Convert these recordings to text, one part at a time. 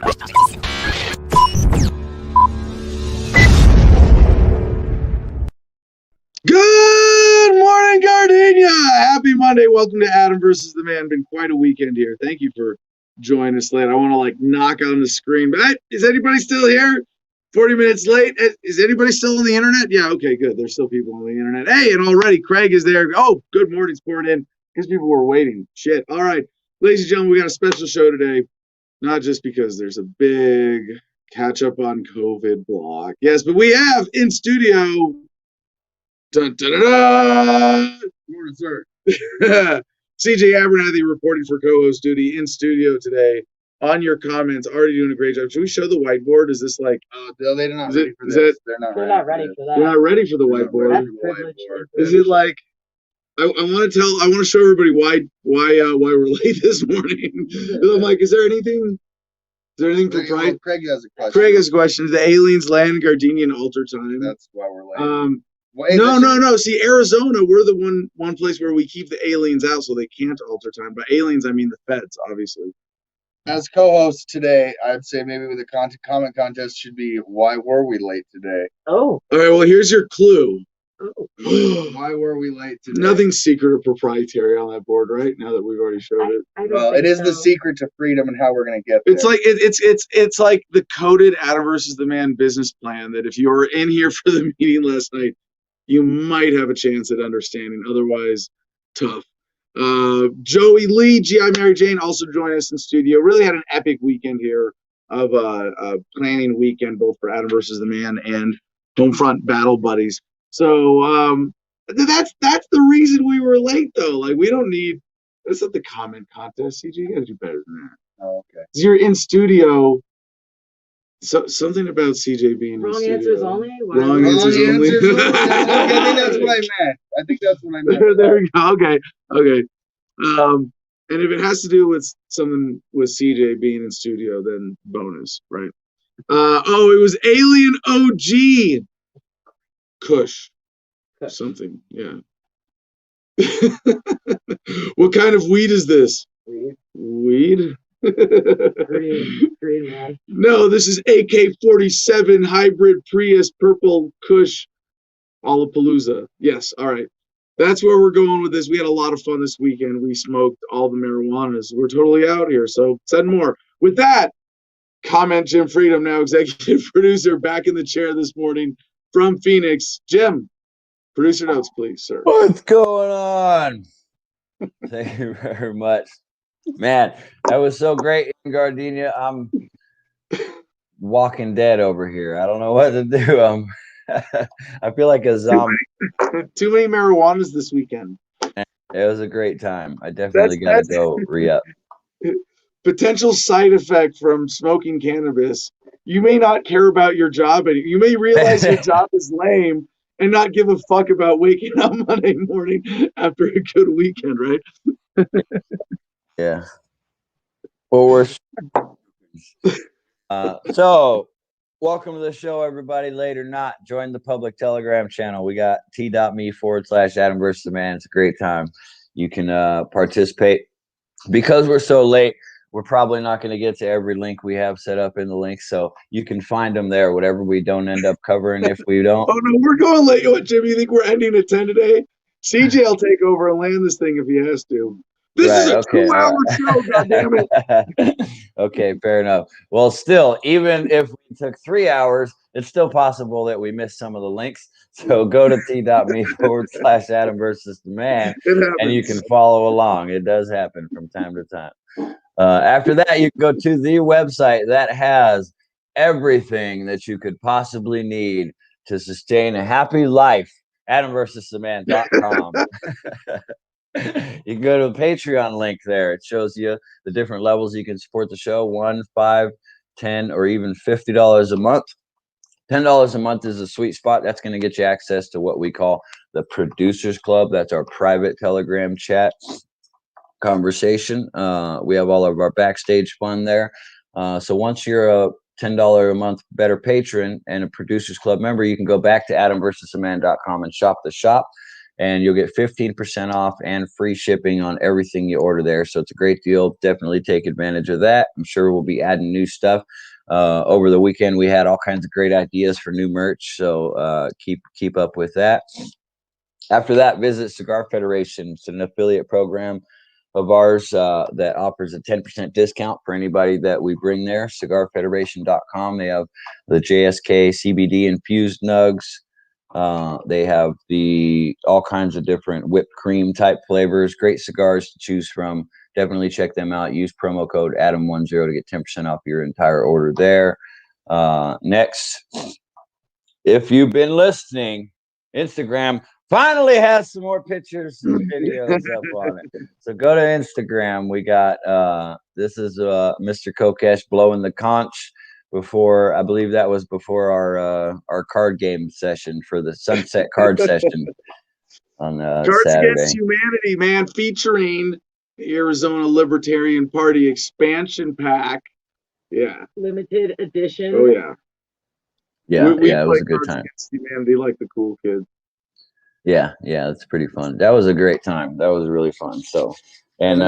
Good morning, Gardenia. Happy Monday. Welcome to Adam versus the Man. Been quite a weekend here. Thank you for joining us late. I want to knock on the screen. But is anybody still here? 40 minutes late. Is anybody still on the internet? Yeah, okay, good. There's still people on the internet. Hey, and already Craig is there. Oh, good morning's pouring in because people were waiting. Shit. All right, ladies and gentlemen, we got a special show today. Not just because there's a big catch up on COVID block. Yes, but we have in studio. Dun, dun, dun, dun. Good morning, sir. CJ Abernathy reporting for co-host duty in studio today. On your comments, already doing a great job. Should we show the whiteboard? Is this like? No, they're not ready for this. They're not ready for that. They're not ready for the whiteboard. Is it like? I want to show everybody why we're late this morning. I'm like, is there anything for pride? Craig has a question. Craig has a question. The aliens land Gardenian alter time. That's why we're late. No. See, Arizona, we're the one place where we keep the aliens out so they can't alter time. By aliens, I mean the feds, obviously. As co-host today, I'd say maybe with the comment contest should be, why were we late today? Oh. All right, well, here's your clue. Oh. Why were we late today? Nothing's secret or proprietary on that board, right? Now that we've already showed it. Well, it is the secret to freedom and how we're going to get there. It's like it's like the coded Adam versus the Man business plan that if you were in here for the meeting last night, you might have a chance at understanding. Otherwise, tough. Joey Lee, G.I. Mary Jane also joined us in studio. Really had an epic weekend here of a planning weekend, both for Adam versus the Man and Homefront Battle Buddies. So that's the reason we were late, though. Like, we don't need. That's not the comment contest, CG. You gotta do better than that. Oh, okay. You're in studio. So something about CJ being wrong in answers studio. only. Wrong answers only. I think that's what I meant. There we go. Okay. And if it has to do with something with CJ being in studio, then bonus, right? It was Alien OG. Kush. Something, yeah. What kind of weed is this? Weed? Green, man. No, this is AK-47 hybrid Prius purple Kush Allapalooza. Yes, all right. That's where we're going with this. We had a lot of fun this weekend. We smoked all the marijuanas. We're totally out here, so said more. With that, comment Jim Freedom, now executive producer, back in the chair this morning from Phoenix. Jim, producer notes, please, sir. What's going on? Thank you very much. Man, that was so great in Gardenia. I'm walking dead over here. I don't know what to do. I feel like a zombie. Too many marijuanas this weekend. It was a great time. I definitely got to go re-up. Potential side effect from smoking cannabis. You may not care about your job, and you may realize your job is lame and not give a fuck about waking up Monday morning after a good weekend, right? Yeah. Well, so welcome to the show, everybody. Late or not, join the public Telegram channel. We got t.me/Adam versus the Man. It's a great time. You can participate. Because we're so late, we're probably not going to get to every link we have set up in the link, so you can find them there, whatever we don't end up covering if we don't. Oh, no, we're going late. What, Jim, you think we're ending at 10 today? CJ will take over and land this thing if he has to. This is a 2-hour show, goddammit. Okay, fair enough. Well, still, even if we took 3 hours, it's still possible that we missed some of the links. So go to t.me/Adam versus the Man, and you can follow along. It does happen from time to time. After that, you can go to the website that has everything that you could possibly need to sustain a happy life. AdamVersusTheMan.com. You can go to the Patreon link there. It shows you the different levels you can support the show: $1, $5, $10, or even $50 a month. $10 a month is a sweet spot. That's going to get you access to what we call the Producers Club. That's our private Telegram chat conversation. We have all of our backstage fun there. So once you're a $10 a month better patron and a Producers Club member, you can go back to AdamVersusTheMan.com and shop the shop. and you'll get 15% off and free shipping on everything you order there. So it's a great deal. Definitely take advantage of that. I'm sure we'll be adding new stuff. Over the weekend, we had all kinds of great ideas for new merch. So keep up with that. After that, visit Cigar Federation. It's an affiliate program of ours that offers a 10% discount for anybody that we bring there. CigarFederation.com. They have the JSK CBD infused nugs. They have all kinds of different whipped cream type flavors. Great cigars to choose from. Definitely check them out. Use promo code Adam10 to get 10% off your entire order there. Next, if you've been listening, Instagram finally has some more pictures and videos up on it. So go to Instagram. We got this is Mr. Kokesh blowing the conch before, I believe that was before our card game session for the sunset card session on Cards Saturday. Against Humanity, man, featuring Arizona Libertarian Party expansion pack. Yeah. Limited edition. Oh yeah. Yeah, we it was a good Cards time. Against Humanity like the cool kids. Yeah, it's pretty fun. That was a great time. That was really fun. So, and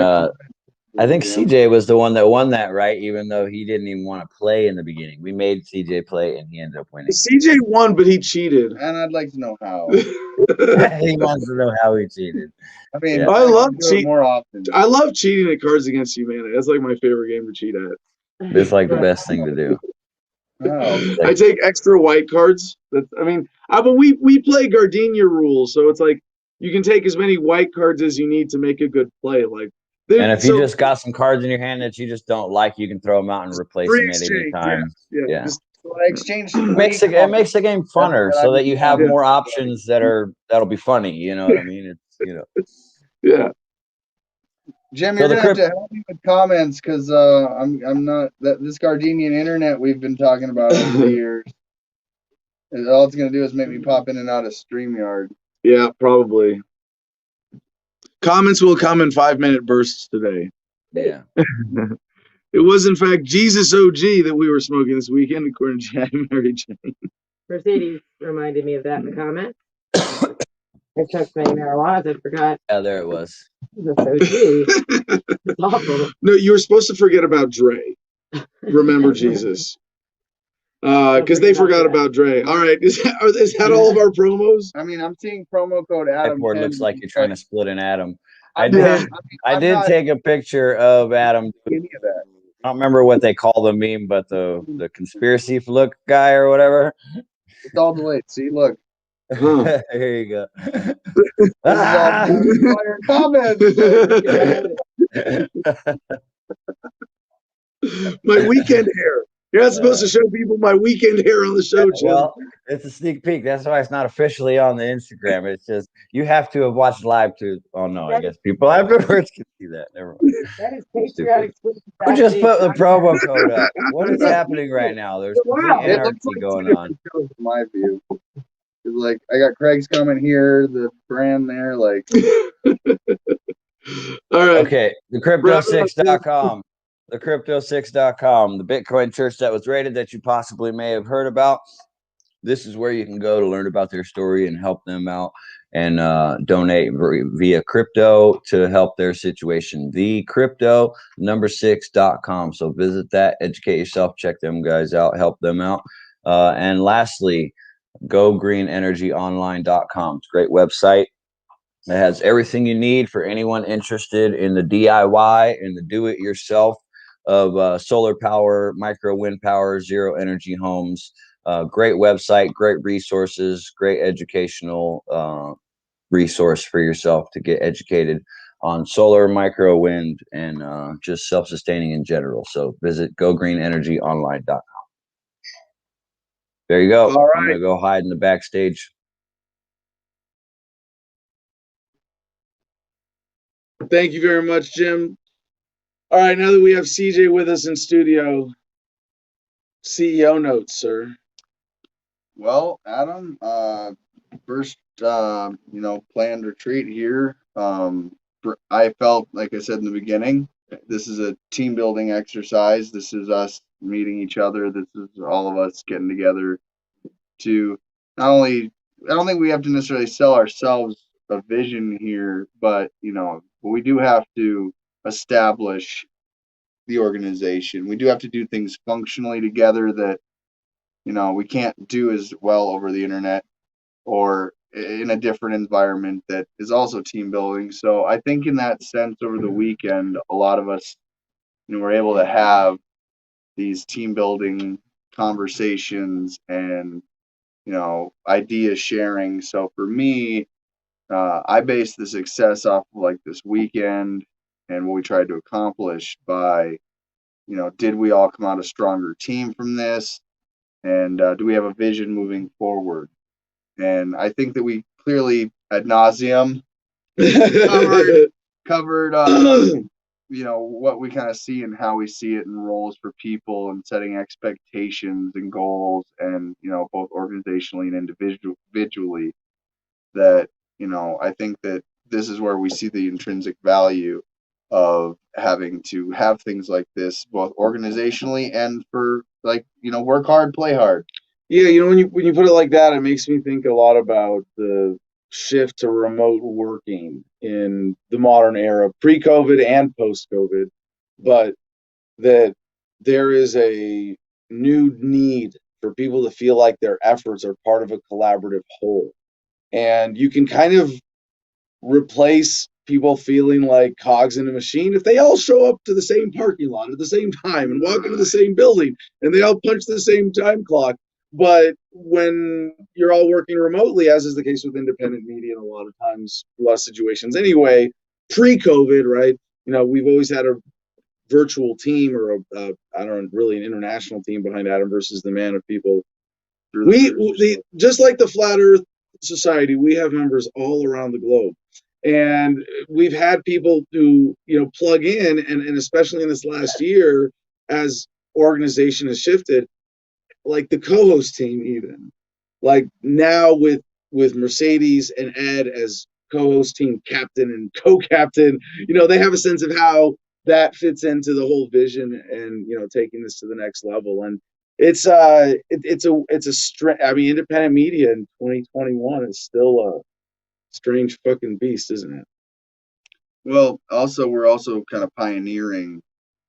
I think CJ was the one that won that, right? Even though he didn't even want to play in the beginning. We made CJ play and he ended up winning. CJ won, but he cheated. And I'd like to know how. He wants to know how he cheated. I mean, Yeah. I love do it more often. I love cheating at Cards Against Humanity. That's like my favorite game to cheat at. It's like the best thing to do. Oh, I take extra white cards. But we play Gardenia rules, so it's like you can take as many white cards as you need to make a good play. Like, and if you just got some cards in your hand that you just don't like, you can throw them out and replace them at any time. Yeah. So I exchanged. It makes the game funner, so that you have more options that'll be funny. You know what I mean? It's Yeah. Jim, you're gonna have to help me with comments because I'm not this Gardenian internet we've been talking about over the years. All it's gonna do is make me pop in and out of StreamYard. Yeah, probably. Comments will come in 5-minute bursts today. Yeah. It was in fact Jesus OG that we were smoking this weekend, according to Mary Jane. Mercedes reminded me of that in the comments. I took many marijuanas, I forgot. Yeah, there it was. It's awful. No, you were supposed to forget about Dre. Remember Jesus. Because they forgot about Dre. All right, is that all of our promos? I mean, I'm seeing promo code Adam. Whiteboard looks like you're trying to split an Adam. I I did take a picture of Adam. Any of that. I don't remember what they call the meme, but the conspiracy look guy or whatever. It's all delayed. See, look. Huh. Here you go. My weekend hair. You're not supposed to show people my weekend hair on the show, Jim. Well, it's a sneak peek. That's why it's not officially on the Instagram. It's just you have to have watched live to. Oh no, I guess people afterwards can see that. Never mind. That is patriotic. Who just put the promo code up? What is happening right now? There's anarchy going on. In my view, like I got Craig's comment here, the brand there, like. All right. Okay, thecrypto6.com. Thecrypto6.com, the Bitcoin church that was raided that you possibly may have heard about. This is where you can go to learn about their story and help them out and donate via crypto to help their situation. Thecrypto6.com. So visit that, educate yourself, check them guys out, help them out. And lastly, gogreenenergyonline.com. It's a great website. It has everything you need for anyone interested in the DIY and the do-it-yourself of solar power, micro wind power, zero energy homes. Great website, great resources, great educational resource for yourself to get educated on solar, micro wind, and just self-sustaining in general. So visit gogreenenergyonline.com. There you go. All right. I'm going to go hide in the backstage. Thank you very much, Jim. All right, now that we have CJ with us in studio, CEO notes, sir. Well, Adam, first, planned retreat here. I felt, like I said in the beginning, this is a team building exercise. This is us meeting each other. This is all of us getting together to not only, I don't think we have to necessarily sell ourselves a vision here, but we do have to establish the organization. We do have to do things functionally together that we can't do as well over the internet or in a different environment that is also team building. So I think in that sense, over the weekend, a lot of us were able to have these team building conversations and idea sharing. So for me, I base the success off of like this weekend and what we tried to accomplish by, did we all come out a stronger team from this? And do we have a vision moving forward? And I think that we clearly ad nauseum covered what we kind of see and how we see it in roles for people and setting expectations and goals and both organizationally and individually that I think that this is where we see the intrinsic value of having to have things like this both organizationally and for work hard, play hard. Yeah, when you put it like that, it makes me think a lot about the shift to remote working in the modern era, pre-COVID and post-COVID, but that there is a new need for people to feel like their efforts are part of a collaborative whole. And you can kind of replace people feeling like cogs in a machine if they all show up to the same parking lot at the same time and walk into the same building and they all punch the same time clock. But when you're all working remotely, as is the case with independent media in a lot of times, a lot of situations anyway, pre-COVID, right? We've always had a virtual team or I don't know, really an international team behind Adam versus the Man of people. Just like the Flat Earth Society, we have members all around the globe. And we've had people who, plug in, and especially in this last year, as organization has shifted, like the co-host team even. Like now with Mercedes and Ed as co-host team captain and co-captain, they have a sense of how that fits into the whole vision and, taking this to the next level. And it's independent media in 2021 is still a strange fucking beast, isn't it? Well, also we're also kind of pioneering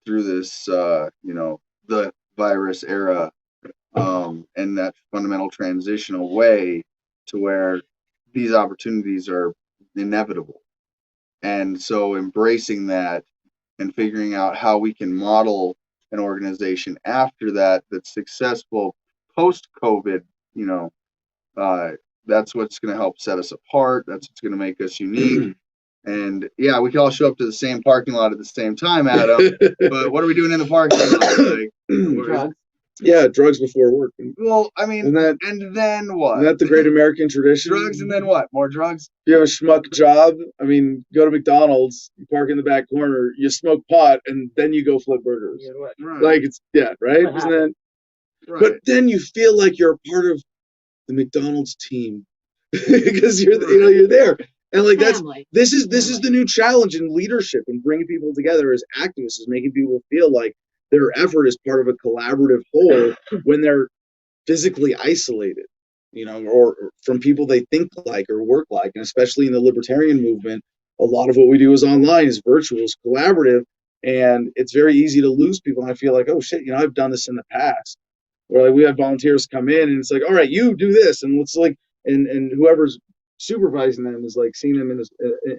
through this, the virus era, and that fundamental transitional way to where these opportunities are inevitable. And so embracing that and figuring out how we can model an organization after that that's successful post-COVID, that's what's going to help set us apart. That's what's going to make us unique. And yeah, we can all show up to the same parking lot at the same time, Adam. But what are we doing in the parking lot? Drugs. Yeah, drugs before work. Well, I mean, and then what? Isn't that the great American tradition? Drugs and then what? More drugs? If you have a schmuck job, go to McDonald's, you park in the back corner, you smoke pot, and then you go flip burgers. Right. Like right? Isn't that? Right. But then you feel like you're a part of the McDonald's team because you're there. And like this is the new challenge in leadership and bringing people together as activists, is making people feel like their effort is part of a collaborative whole when they're physically isolated, or from people they think like or work like. And especially in the libertarian movement, a lot of what we do is online, is virtual, is collaborative, and it's very easy to lose people. And I feel like, oh shit, I've done this in the past, where like we have volunteers come in and it's like, all right, you do this, and it's like, and whoever's supervising them is like seeing them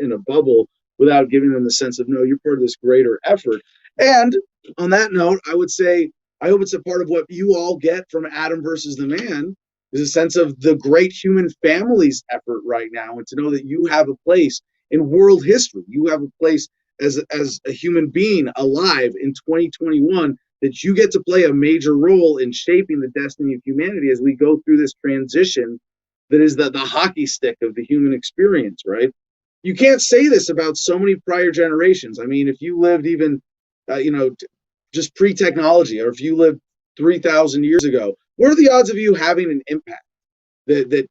in a bubble without giving them the sense of, no, you're part of this greater effort. And on that note, I would say, I hope it's a part of what you all get from Adam versus the Man, is a sense of the great human family's effort right now, and to know that you have a place in world history. You have a place as a human being alive in 2021, that you get to play a major role in shaping the destiny of humanity as we go through this transition that is the hockey stick of the human experience, right? You can't say this about so many prior generations. I mean, if you lived even, just pre-technology, or if you lived 3,000 years ago, what are the odds of you having an impact that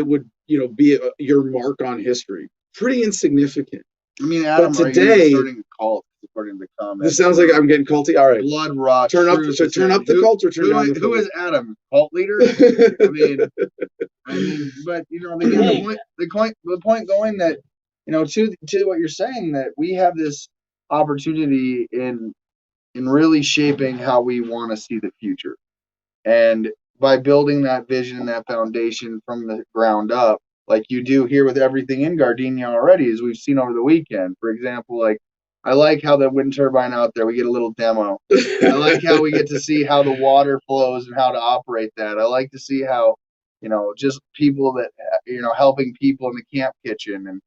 would, be your mark on history? Pretty insignificant. I mean, Adam, but today, are you starting a cult, according to the comments? This sounds like I'm getting culty. All right. Blood rot. Turn up the cult, or turn down the cult? Who is Adam? Cult leader? I mean, I mean, but the point going that to what you're saying, that we have this opportunity in really shaping how we want to see the future, and by building that vision and that foundation from the ground up, like you do here with everything in Gardenia already, as we've seen over the weekend. For example, like I like how the wind turbine out there, we get a little demo. I like how we get to see how the water flows and how to operate that. I like to see how, just people that, helping people in the camp kitchen and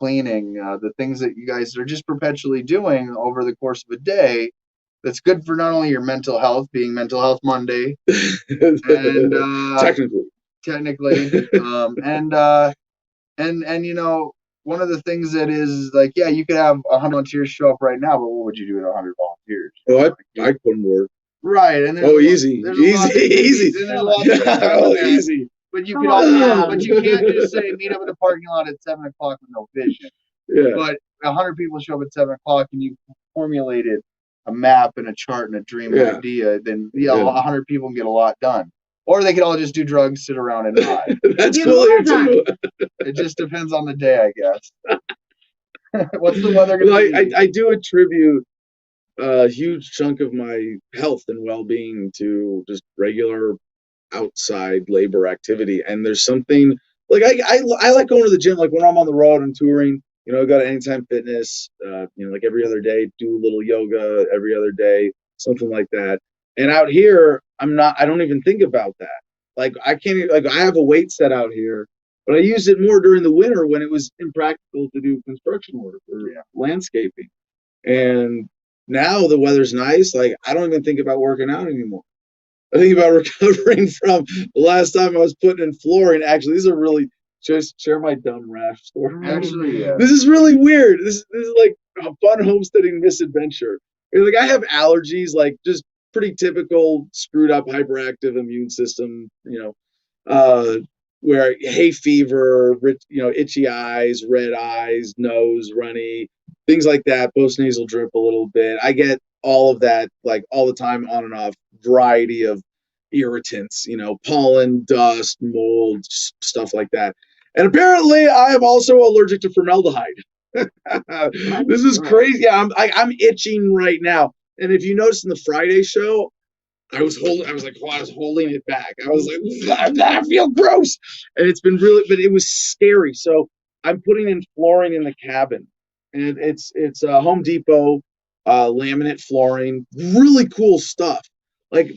cleaning, the things that you guys are just perpetually doing over the course of a day. That's good for not only your mental health, being Mental Health Monday, and technically, and one of the things that is like, yeah, you could have 100 volunteers show up right now, but what would you do with 100 volunteers? Oh, I put more. Right, and easy. Easy. But you can also, but you can't just say meet up in the parking lot at 7 o'clock with no vision. Yeah. But 100 people show up at 7 o'clock, and you formulated a map and a chart and a dream idea. Then 100 people can get a lot done. Or they could all just do drugs, sit around, and not. That's cool here too. It just depends on the day, I guess. What's the weather going to be? I do attribute a huge chunk of my health and well-being to just regular outside labor activity. And there's something like I like going to the gym, like when I'm on the road and touring. I go to Anytime Fitness. Like every other day, do a little yoga every other day, something like that. And out here, I don't even think about that. Like I can't, like I have a weight set out here, but I used it more during the winter when it was impractical to do construction work or landscaping. And now the weather's nice. Like I don't even think about working out anymore. I think about recovering from the last time I was putting in flooring. Actually, these are really, just share my dumb rash story. Actually, This is really weird. This is like a fun homesteading misadventure. Like I have allergies, like just pretty typical screwed up hyperactive immune system, where hay fever, itchy eyes, red eyes, nose runny, things like that, postnasal drip a little bit. I get all of that like all the time, on and off, variety of irritants, pollen, dust, mold, stuff like that. And apparently I am also allergic to formaldehyde. This is crazy. Yeah, I'm itching right now. And if you notice in the Friday show, I was holding it back. I was like, I feel gross. And it's been really, but it was scary. So I'm putting in flooring in the cabin, and it's Home Depot laminate flooring, really cool stuff. Like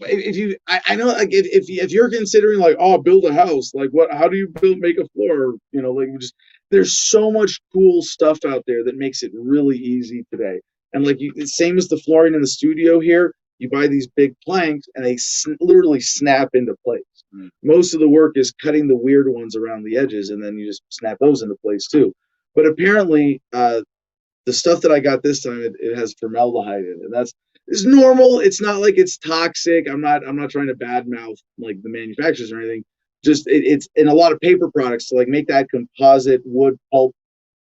I know, like if you're considering like, build a house, like how do you make a floor? There's so much cool stuff out there that makes it really easy today. And like same as the flooring in the studio here, you buy these big planks and they literally snap into place. Most of the work is cutting the weird ones around the edges, and then you just snap those into place too. But apparently, the stuff that I got this time, it has formaldehyde in it. It's normal. It's not like it's toxic. I'm not trying to badmouth like the manufacturers or anything. Just it's in a lot of paper products to like make that composite wood pulp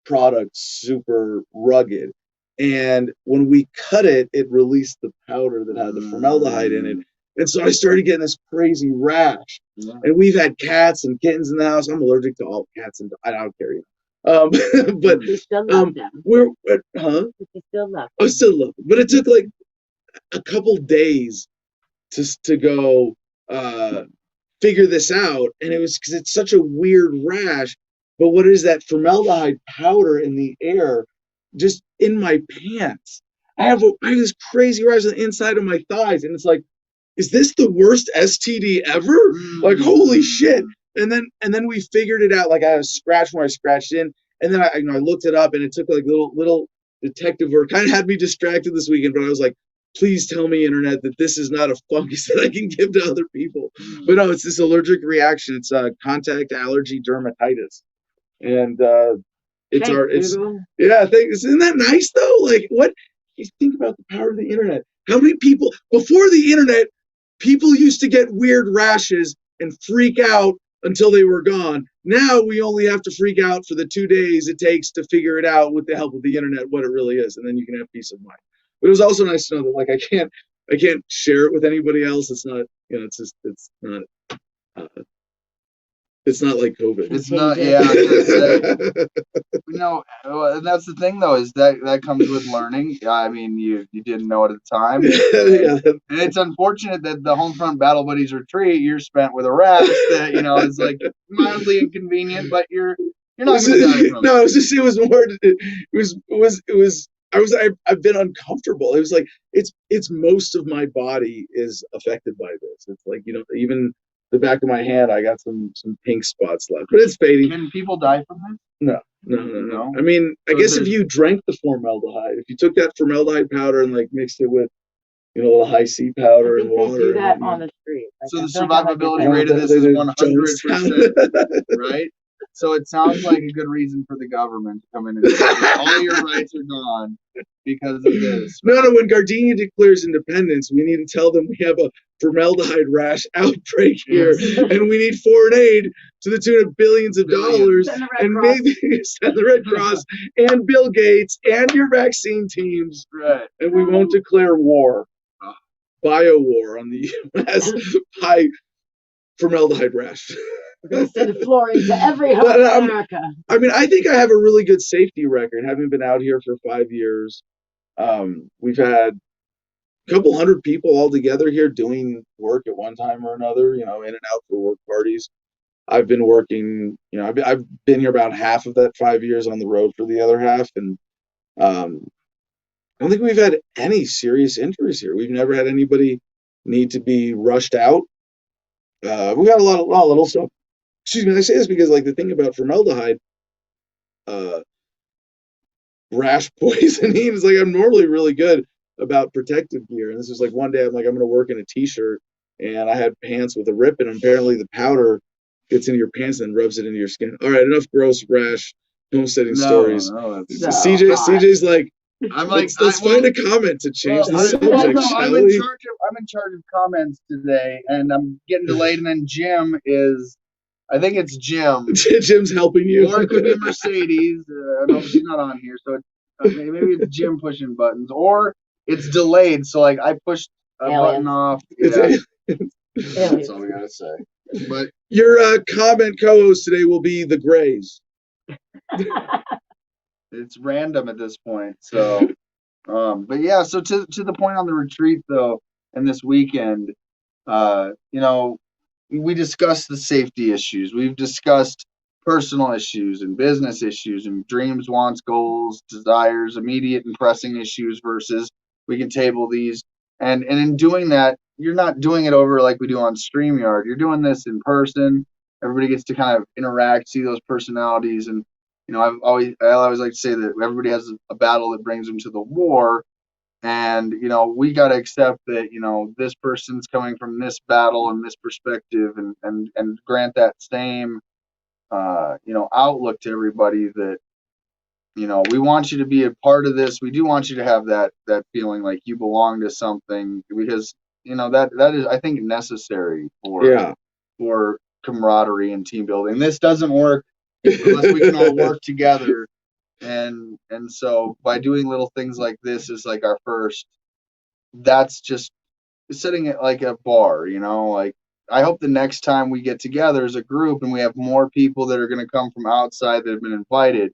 product super rugged. And when we cut it, it released the powder that had the formaldehyde in it. And so I started getting this crazy rash. Yeah. And we've had cats and kittens in the house. I'm allergic to all cats, and I don't care. But you still love them. You still love them. I still love them. But it took like a couple days to go figure this out. And it was because it's such a weird rash. But what is that formaldehyde powder in the air just in my pants? I have this crazy rash on the inside of my thighs, and it's like, is this the worst STD ever? Like, holy shit. And then we figured it out. Like I had a scratch where I scratched in, and then I looked it up, and it took like little detective work. Kind of had me distracted this weekend, but I was like, please tell me, internet, that this is not a fungus that I can give to other people. But no, it's this allergic reaction. It's contact allergy dermatitis. And isn't that nice though? Like, what you think about the power of the internet? How many people before the internet, people used to get weird rashes and freak out until they were gone. Now we only have to freak out for the 2 days it takes to figure it out with the help of the internet what it really is, and then you can have peace of mind. But it was also nice to know that like I can't share it with anybody else. It's not, it's not It's not like COVID. It's not. Yeah, I was gonna say. And that's the thing though, is that comes with learning. I mean, you didn't know it at the time, and it's unfortunate that the Homefront Battle Buddies retreat you're spent with a rash that is like mildly inconvenient, but you're not going to die from it. No, it was more. It was. I've been uncomfortable. It was like it's most of my body is affected by this. It's like even the back of my hand, I got some pink spots left, but it's fading. Can people die from this? No. I mean, I guess if you drank the formaldehyde, if you took that formaldehyde powder and like mixed it with, a little high C powder and water. They do that on the street. So the survivability rate of this is 100%, right? So it sounds like a good reason for the government to come in and say all your rights are gone because of this. No, when Gardenia declares independence, we need to tell them we have a formaldehyde rash outbreak here, and we need foreign aid to the tune of billions of dollars, and maybe send the Red Cross and Bill Gates and your vaccine teams, right? And we won't declare war, bio war on the U.S. by formaldehyde rash. We're going to send fluorine to every home in America. I mean, I think I have a really good safety record, having been out here for 5 years. We've had a couple hundred people all together here doing work at one time or another, in and out for work parties. I've been working, I've been here about half of that 5 years, on the road for the other half. And I don't think we've had any serious injuries here. We've never had anybody need to be rushed out. We got a lot of little stuff. Excuse me, I say this because the thing about formaldehyde, rash poisoning is I'm normally really good about protective gear. And this is one day I'm going to work in a t-shirt, and I had pants with a rip, and apparently the powder gets into your pants and rubs it into your skin. All right, enough gross rash homesteading stories. CJ's let's find a comment to change the subject. I'm in charge of comments today, and I'm getting delayed. And then Jim is, I think it's Jim. Jim's helping you, or it could be Mercedes. No, she's not on here, so maybe it's Jim pushing buttons, or it's delayed. So I pushed a button off. Yeah. That's all we gotta say. But your comment co-host today will be the Grays. It's random at this point. So, but yeah. So to the point on the retreat though, and this weekend, we discussed the safety issues. We've discussed personal issues and business issues and dreams, wants, goals, desires, immediate and pressing issues versus we can table these. And in doing that, you're not doing it over like we do on StreamYard. You're doing this in person. Everybody gets to kind of interact, see those personalities. And, I always like to say that everybody has a battle that brings them to the war. And, we got to accept that, this person's coming from this battle and this perspective and grant that same, outlook to everybody that, we want you to be a part of this. We do want you to have that feeling like you belong to something because, that is, I think, necessary for camaraderie and team building. This doesn't work unless we can all work together. And so by doing little things like this is our first, that's just setting it like a bar, I hope the next time we get together as a group and we have more people that are going to come from outside that have been invited,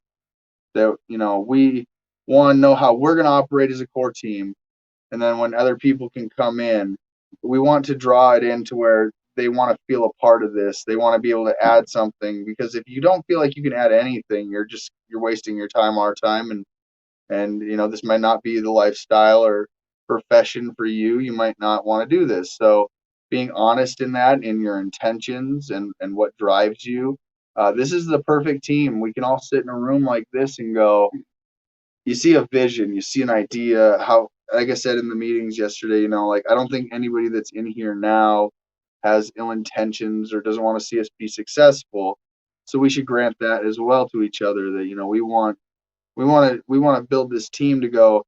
that, we know how we're going to operate as a core team. And then when other people can come in, we want to draw it into where they want to feel a part of this. They want to be able to add something, because if you don't feel like you can add anything, you're wasting your time, our time. And this might not be the lifestyle or profession for you. You might not want to do this. So being honest in that, in your intentions and what drives you, this is the perfect team. We can all sit in a room like this and go, you see a vision, you see an idea, how, like I said in the meetings yesterday, I don't think anybody that's in here now has ill intentions or doesn't want to see us be successful. So we should grant that as well to each other, that, we want to build this team to go,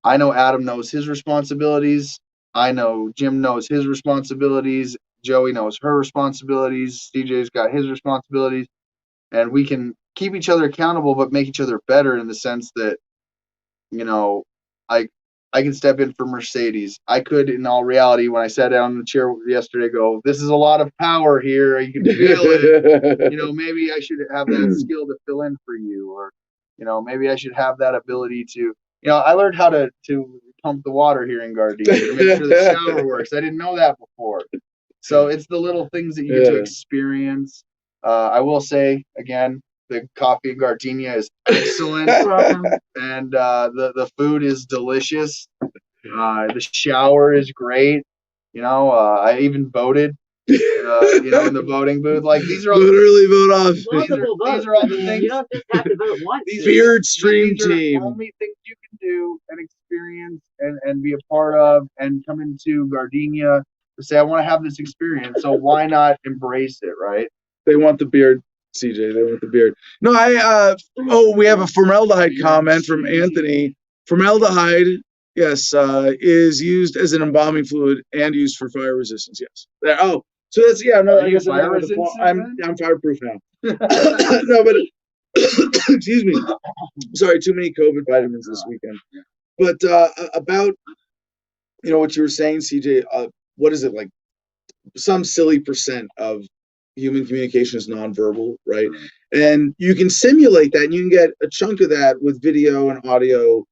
I know Adam knows his responsibilities. I know Jim knows his responsibilities. Joey knows her responsibilities. CJ's got his responsibilities. And we can keep each other accountable, but make each other better in the sense that, I can step in for Mercedes. I could, in all reality, when I sat down in the chair yesterday, go, this is a lot of power here. You can feel it. You know, maybe I should have that skill to fill in for you, or, you know, maybe I should have that ability to, you know, I learned how to pump the water here in Gardenia to make sure the shower works. I didn't know that before. So it's the little things that you get to experience. I will say, again, the coffee in Gardenia is excellent. And the food is delicious. The shower is great. You know, I even voted. You know, in the voting booth, like these are all literally vote off. These are all the things. You don't just have to vote once. Beard stream these team. are only things you can do and experience and be a part of and come into Gardenia to say, I want to have this experience. So why not embrace it, right? They want the beard, CJ. They want the beard. No, we have a formaldehyde comment from Anthony. Formaldehyde, yes, is used as an embalming fluid and used for fire resistance. Yes. So that's no. I guess I'm fireproof now. No, but excuse me. Sorry, too many COVID vitamins this weekend. But about what you were saying, CJ. What is it like? Some silly percent of human communication is nonverbal, right? And you can simulate that, and you can get a chunk of that with video and audio,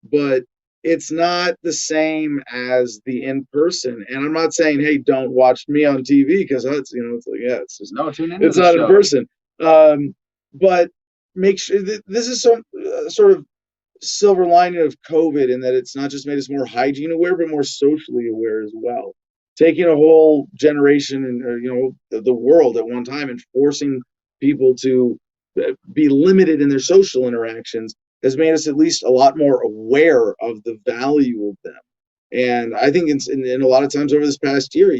but it's not the same as the in-person. And I'm not saying, hey, don't watch me on TV, because that's it's like, yeah, it's just tune in. It's not in person. But make sure this is some sort of silver lining of COVID, in that it's not just made us more hygiene aware, but more socially aware as well. Taking a whole generation and the world at one time and forcing people to be limited in their social interactions has made us at least a lot more aware of the value of them. And I think in a lot of times over this past year,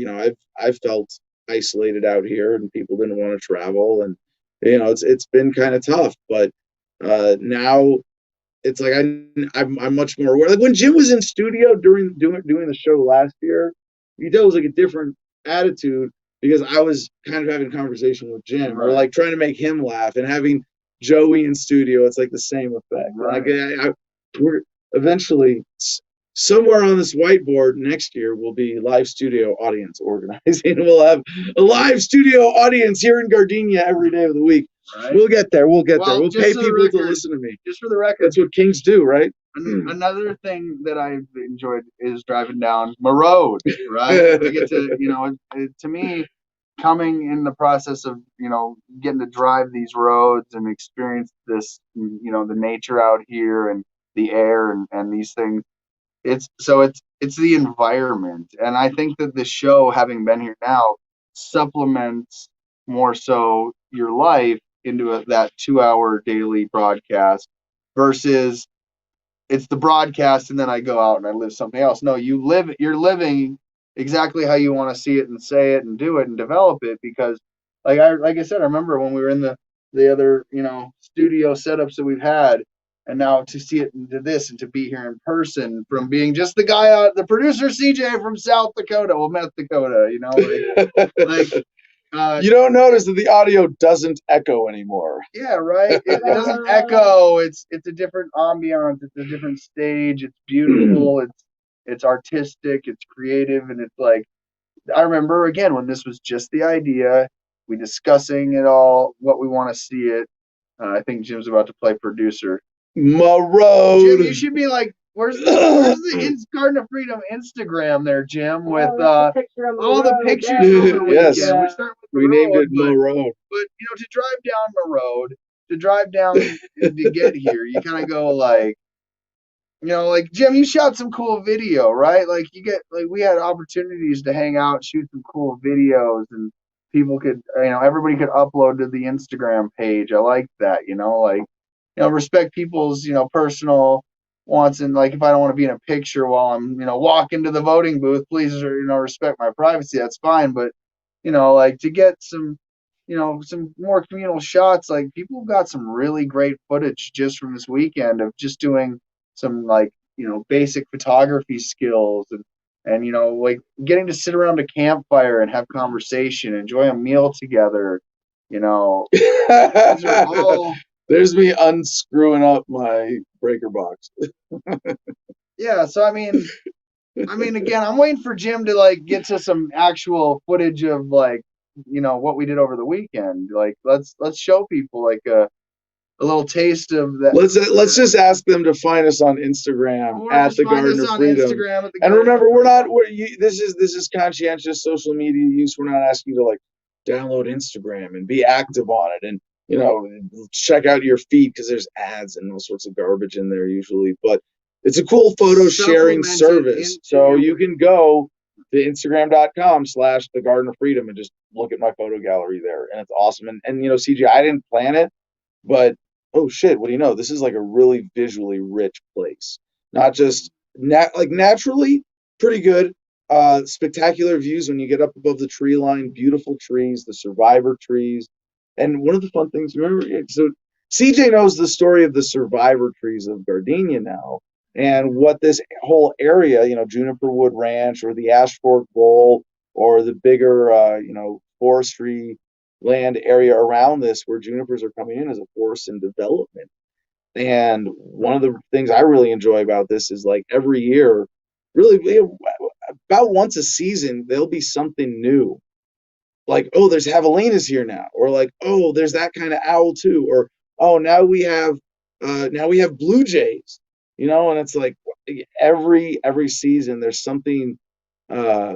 I've felt isolated out here, and people didn't want to travel, and it's been kind of tough. But now it's like I'm much more aware. Like when Jim was in studio doing the show last year, you tell it was like a different attitude, because I was kind of having a conversation with Jim, or like trying to make him laugh, and having Joey in studio, it's like the same effect. Right. Like we're eventually somewhere on this whiteboard next year will be live studio audience organizing. We'll have a live studio audience here in Gardenia every day of the week. Right. We'll get there. We'll pay people to listen to me. Just for the record, that's what kings do, right? Another thing that I've enjoyed is driving down my road, right? I get to, to me, coming in the process of, getting to drive these roads and experience this, the nature out here and the air and these things. It's the environment. And I think that the show, having been here now, supplements more so your life into that 2-hour daily broadcast versus it's the broadcast and then I go out and I live something else. No, you're living exactly how you want to see it and say it and do it and develop it, because like I said, I remember when we were in the other, studio setups that we've had, and now to see it into this and to be here in person, from being just the guy the producer CJ from South Dakota, Meth Dakota, you don't notice that the audio doesn't echo anymore. Yeah, right. It doesn't echo. It's a different ambiance. It's a different stage. It's beautiful. It's artistic. It's creative, and it's like, I remember again when this was just the idea, we discussing it all, what we want to see it. I think Jim's about to play producer. My road. Jim, you should be like, where's the Garden of Freedom Instagram there, Jim, with all the pictures from the yes. weekend. We named it Mo Road. But to drive down the road, to drive down to get here, you kind of go like, like Jim, you shot some cool video, right? Like we had opportunities to hang out, shoot some cool videos, and people could, everybody could upload to the Instagram page. I like that, respect people's, personal wants, and like if I don't want to be in a picture while I'm, walking to the voting booth, please, respect my privacy. That's fine, but like to get some, some more communal shots. Like people have got some really great footage just from this weekend of just doing some like, basic photography skills and like getting to sit around a campfire and have conversation, enjoy a meal together. These are all. There's me unscrewing up my breaker box. Yeah, so I mean, again, I'm waiting for Jim to like get to some actual footage of like, what we did over the weekend. Like, let's show people like a little taste of that. Let's just ask them to find us on Instagram Or at just the find Garden us of on Freedom. Instagram at the And Garden remember, of we're not. Freedom. This is conscientious social media use. We're not asking you to like download Instagram and be active on it, and check out your feed because there's ads and all sorts of garbage in there usually. But it's a cool photo sharing Supplement it service, into so your you can go to Instagram.com/the Garden of Freedom and just look at my photo gallery there, and it's awesome. And CJ, I didn't plan it, but oh shit, what do you know? This is like a really visually rich place. Not just like naturally pretty good. Spectacular views when you get up above the tree line, beautiful trees, the survivor trees. And one of the fun things, remember, so CJ knows the story of the survivor trees of Gardenia now, and what this whole area, Juniper Wood Ranch or the Ash Fork Bowl or the bigger, forestry land area around this where junipers are coming in as a forest in development. And one of the things I really enjoy about this is like every year, really about once a season, there'll be something new. Like, oh, there's javelinas here now, or like, oh, there's that kind of owl too, or oh, now we have blue jays, and it's like every season there's something uh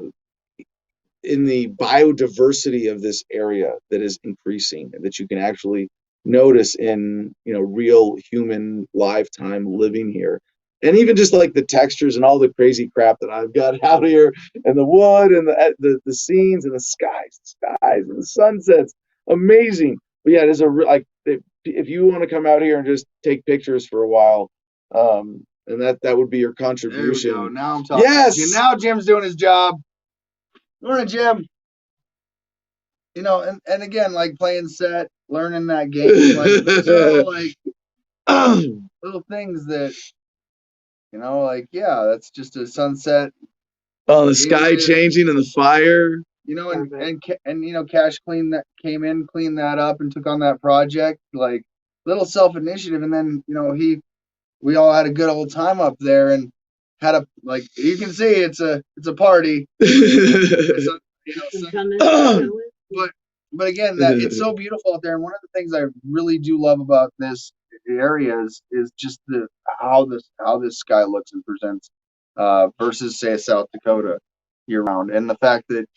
in the biodiversity of this area that is increasing that you can actually notice in real human lifetime living here, and even just like the textures and all the crazy crap that I've got out here, and the wood and the scenes and the skies and the sunsets, amazing. But yeah, it is like if you want to come out here and just take pictures for a while, and that would be your contribution. There we go. Now I'm talking. Yes. Now Jim's doing his job. Morning, Jim. And again, like playing set, learning that game, like those are all like little things that, like, yeah, that's just a sunset. Oh, the sky changing and the fire. And Cash cleaned that up and took on that project, like little self initiative, and then we all had a good old time up there and had a, like, you can see it's a party. But again, that it's so beautiful out there, and one of the things I really do love about this area is just how this sky looks and presents versus say South Dakota year round, and the fact that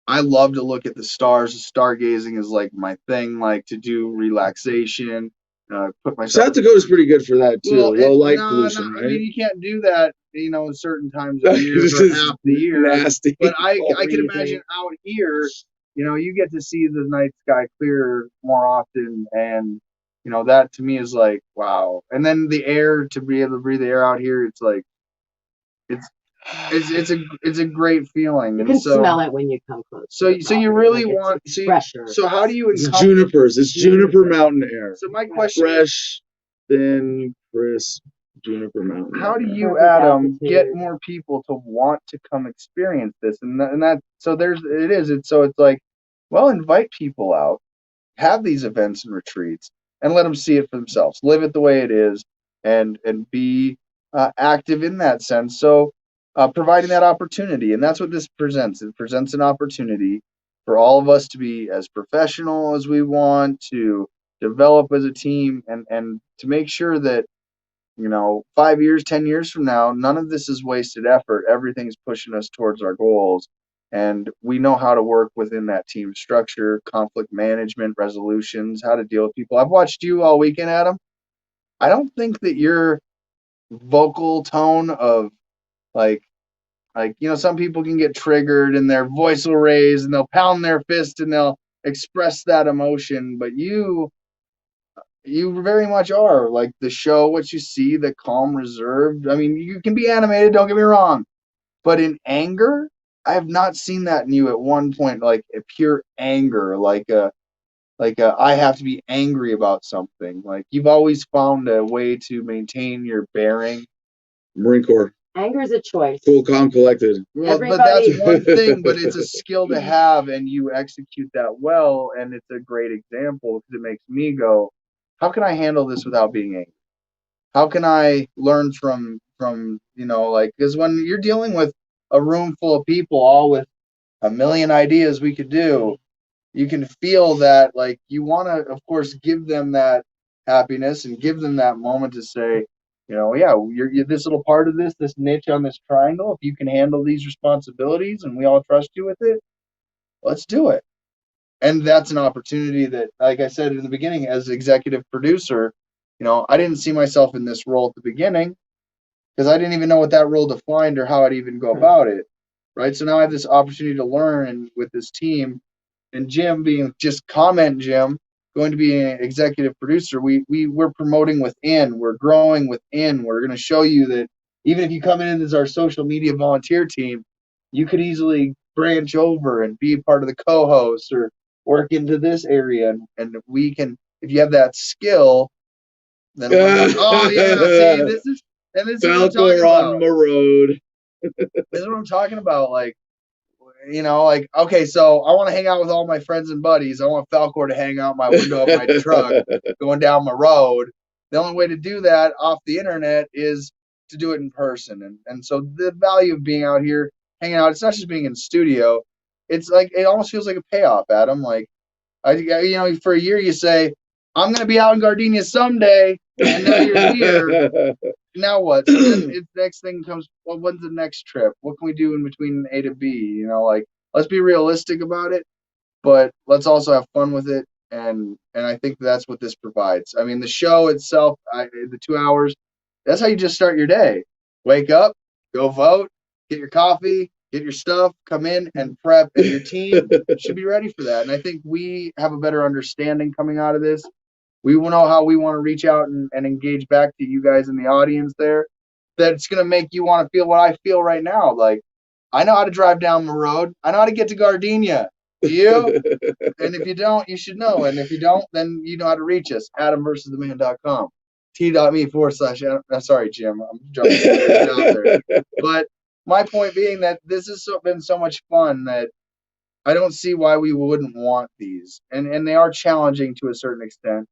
I love to look at the stars. Stargazing is like my thing, like to do relaxation. Put myself. South Dakota's pretty good for that too. Low light pollution, right? I mean, you can't do that, certain times of the year for half the year. Nasty. But I can imagine out here, you get to see the night sky clearer more often, and that to me is like wow. And then the air, to be able to breathe the air out here, it's like it's a great feeling. You can smell it when you come close. So you really want pressure. So how do you? It's junipers. It's juniper mountain air. So my question: fresh, thin, crisp juniper mountain. How do you, Adam, get more people to want to come experience this? And that so it's like, well, invite people out, have these events and retreats, and let them see it for themselves. Live it the way it is, and be active in that sense. So providing that opportunity, and that's what this presents. It presents an opportunity for all of us to be as professional as we want, to develop as a team, and to make sure that 5 years, 10 years from now, none of this is wasted effort. Everything's pushing us towards our goals, and we know how to work within that team structure, conflict management, resolutions, how to deal with people. I've watched you all weekend, Adam. I don't think that your vocal tone of like some people can get triggered and their voice will raise and they'll pound their fist and they'll express that emotion, but you very much are like the show, what you see, the calm, reserved. I mean, you can be animated, don't get me wrong, but in anger, I have not seen that in you at one point, like a pure anger, like a I have to be angry about something. Like you've always found a way to maintain your bearing. Marine Corps. Anger is a choice. Cool, calm, collected. Well, but that's one thing, but it's a skill to have, and you execute that well, and it's a great example because it makes me go, how can I handle this without being angry? How can I learn from from, like, because when you're dealing with a room full of people all with a million ideas we could do, you can feel that, like, you want to, of course, give them that happiness and give them that moment to say, yeah, you're this little part of this niche on this triangle. If you can handle these responsibilities and we all trust you with it, let's do it. And that's an opportunity that, like I said in the beginning, as executive producer, I didn't see myself in this role at the beginning because I didn't even know what that role defined or how I'd even go about it. Right. So now I have this opportunity to learn, and with this team, and Jim being just Jim, going to be an executive producer, we're promoting within, we're growing within. We're going to show you that even if you come in as our social media volunteer team, you could easily branch over and be part of the co-host or work into this area, and we can, if you have that skill, then oh yeah, see, this is what I'm talking about. On my road. This is what I'm talking about. Like, like, okay, so I want to hang out with all my friends and buddies. I want Falcor to hang out my window of my truck going down my road. The only way to do that off the internet is to do it in person. And so the value of being out here, hanging out, it's not just being in studio. It's like, it almost feels like a payoff, Adam. Like, for a year you say, I'm going to be out in Gardenia someday, and now you're here. Now what? So then next thing comes, well, when's the next trip? What can we do in between A to B? Like, let's be realistic about it, but let's also have fun with it. And I think that's what this provides. I mean, the show itself, the 2 hours, that's how you just start your day. Wake up, go vote, get your coffee, get your stuff, come in and prep, and your team should be ready for that. And I think we have a better understanding coming out of this. We will know how we want to reach out and engage back to you guys in the audience there. That's going to make you want to feel what I feel right now. Like, I know how to drive down the road. I know how to get to Gardenia. Do you? And if you don't, you should know. And if you don't, then you know how to reach us. AdamVersusTheMan.com. T.me/. Sorry, Jim. I'm jumping out there. But my point being that this has been so much fun that I don't see why we wouldn't want these. And they are challenging to a certain extent.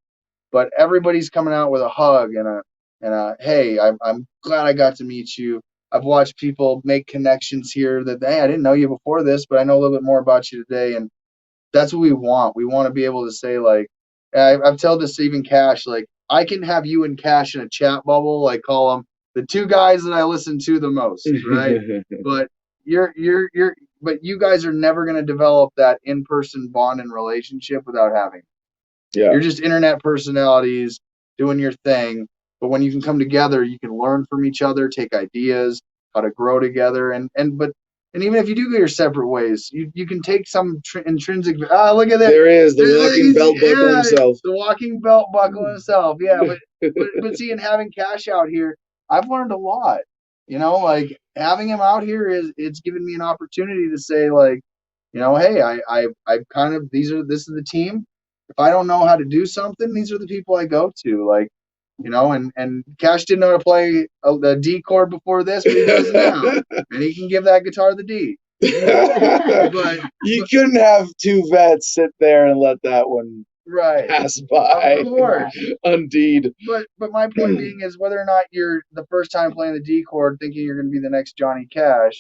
But everybody's coming out with a hug and a hey, I'm glad I got to meet you. I've watched people make connections here that, hey, I didn't know you before this, but I know a little bit more about you today. And that's what we want. We want to be able to say, like, I've told this to even Cash, like, I can have you and Cash in a chat bubble, like, call them the two guys that I listen to the most, right? But but you guys are never going to develop that in-person bond and relationship without having. Yeah. You're just internet personalities doing your thing. But when you can come together, you can learn from each other, take ideas, how to grow together. And even if you do go your separate ways, you can take some intrinsic. Look at that. There is the walking belt buckle himself. The walking belt buckle himself. Yeah. But see, and having Cash out here, I've learned a lot. Like, having him out here it's given me an opportunity to say, like, hey, I kind of, this is the team. If I don't know how to do something, these are the people I go to. Like, and Cash didn't know how to play the D chord before this, but he does now. And he can give that guitar the D. But you couldn't have two vets sit there and let that one pass by. Of course. Indeed. But my point being is, whether or not you're the first time playing the D chord thinking you're going to be the next Johnny Cash,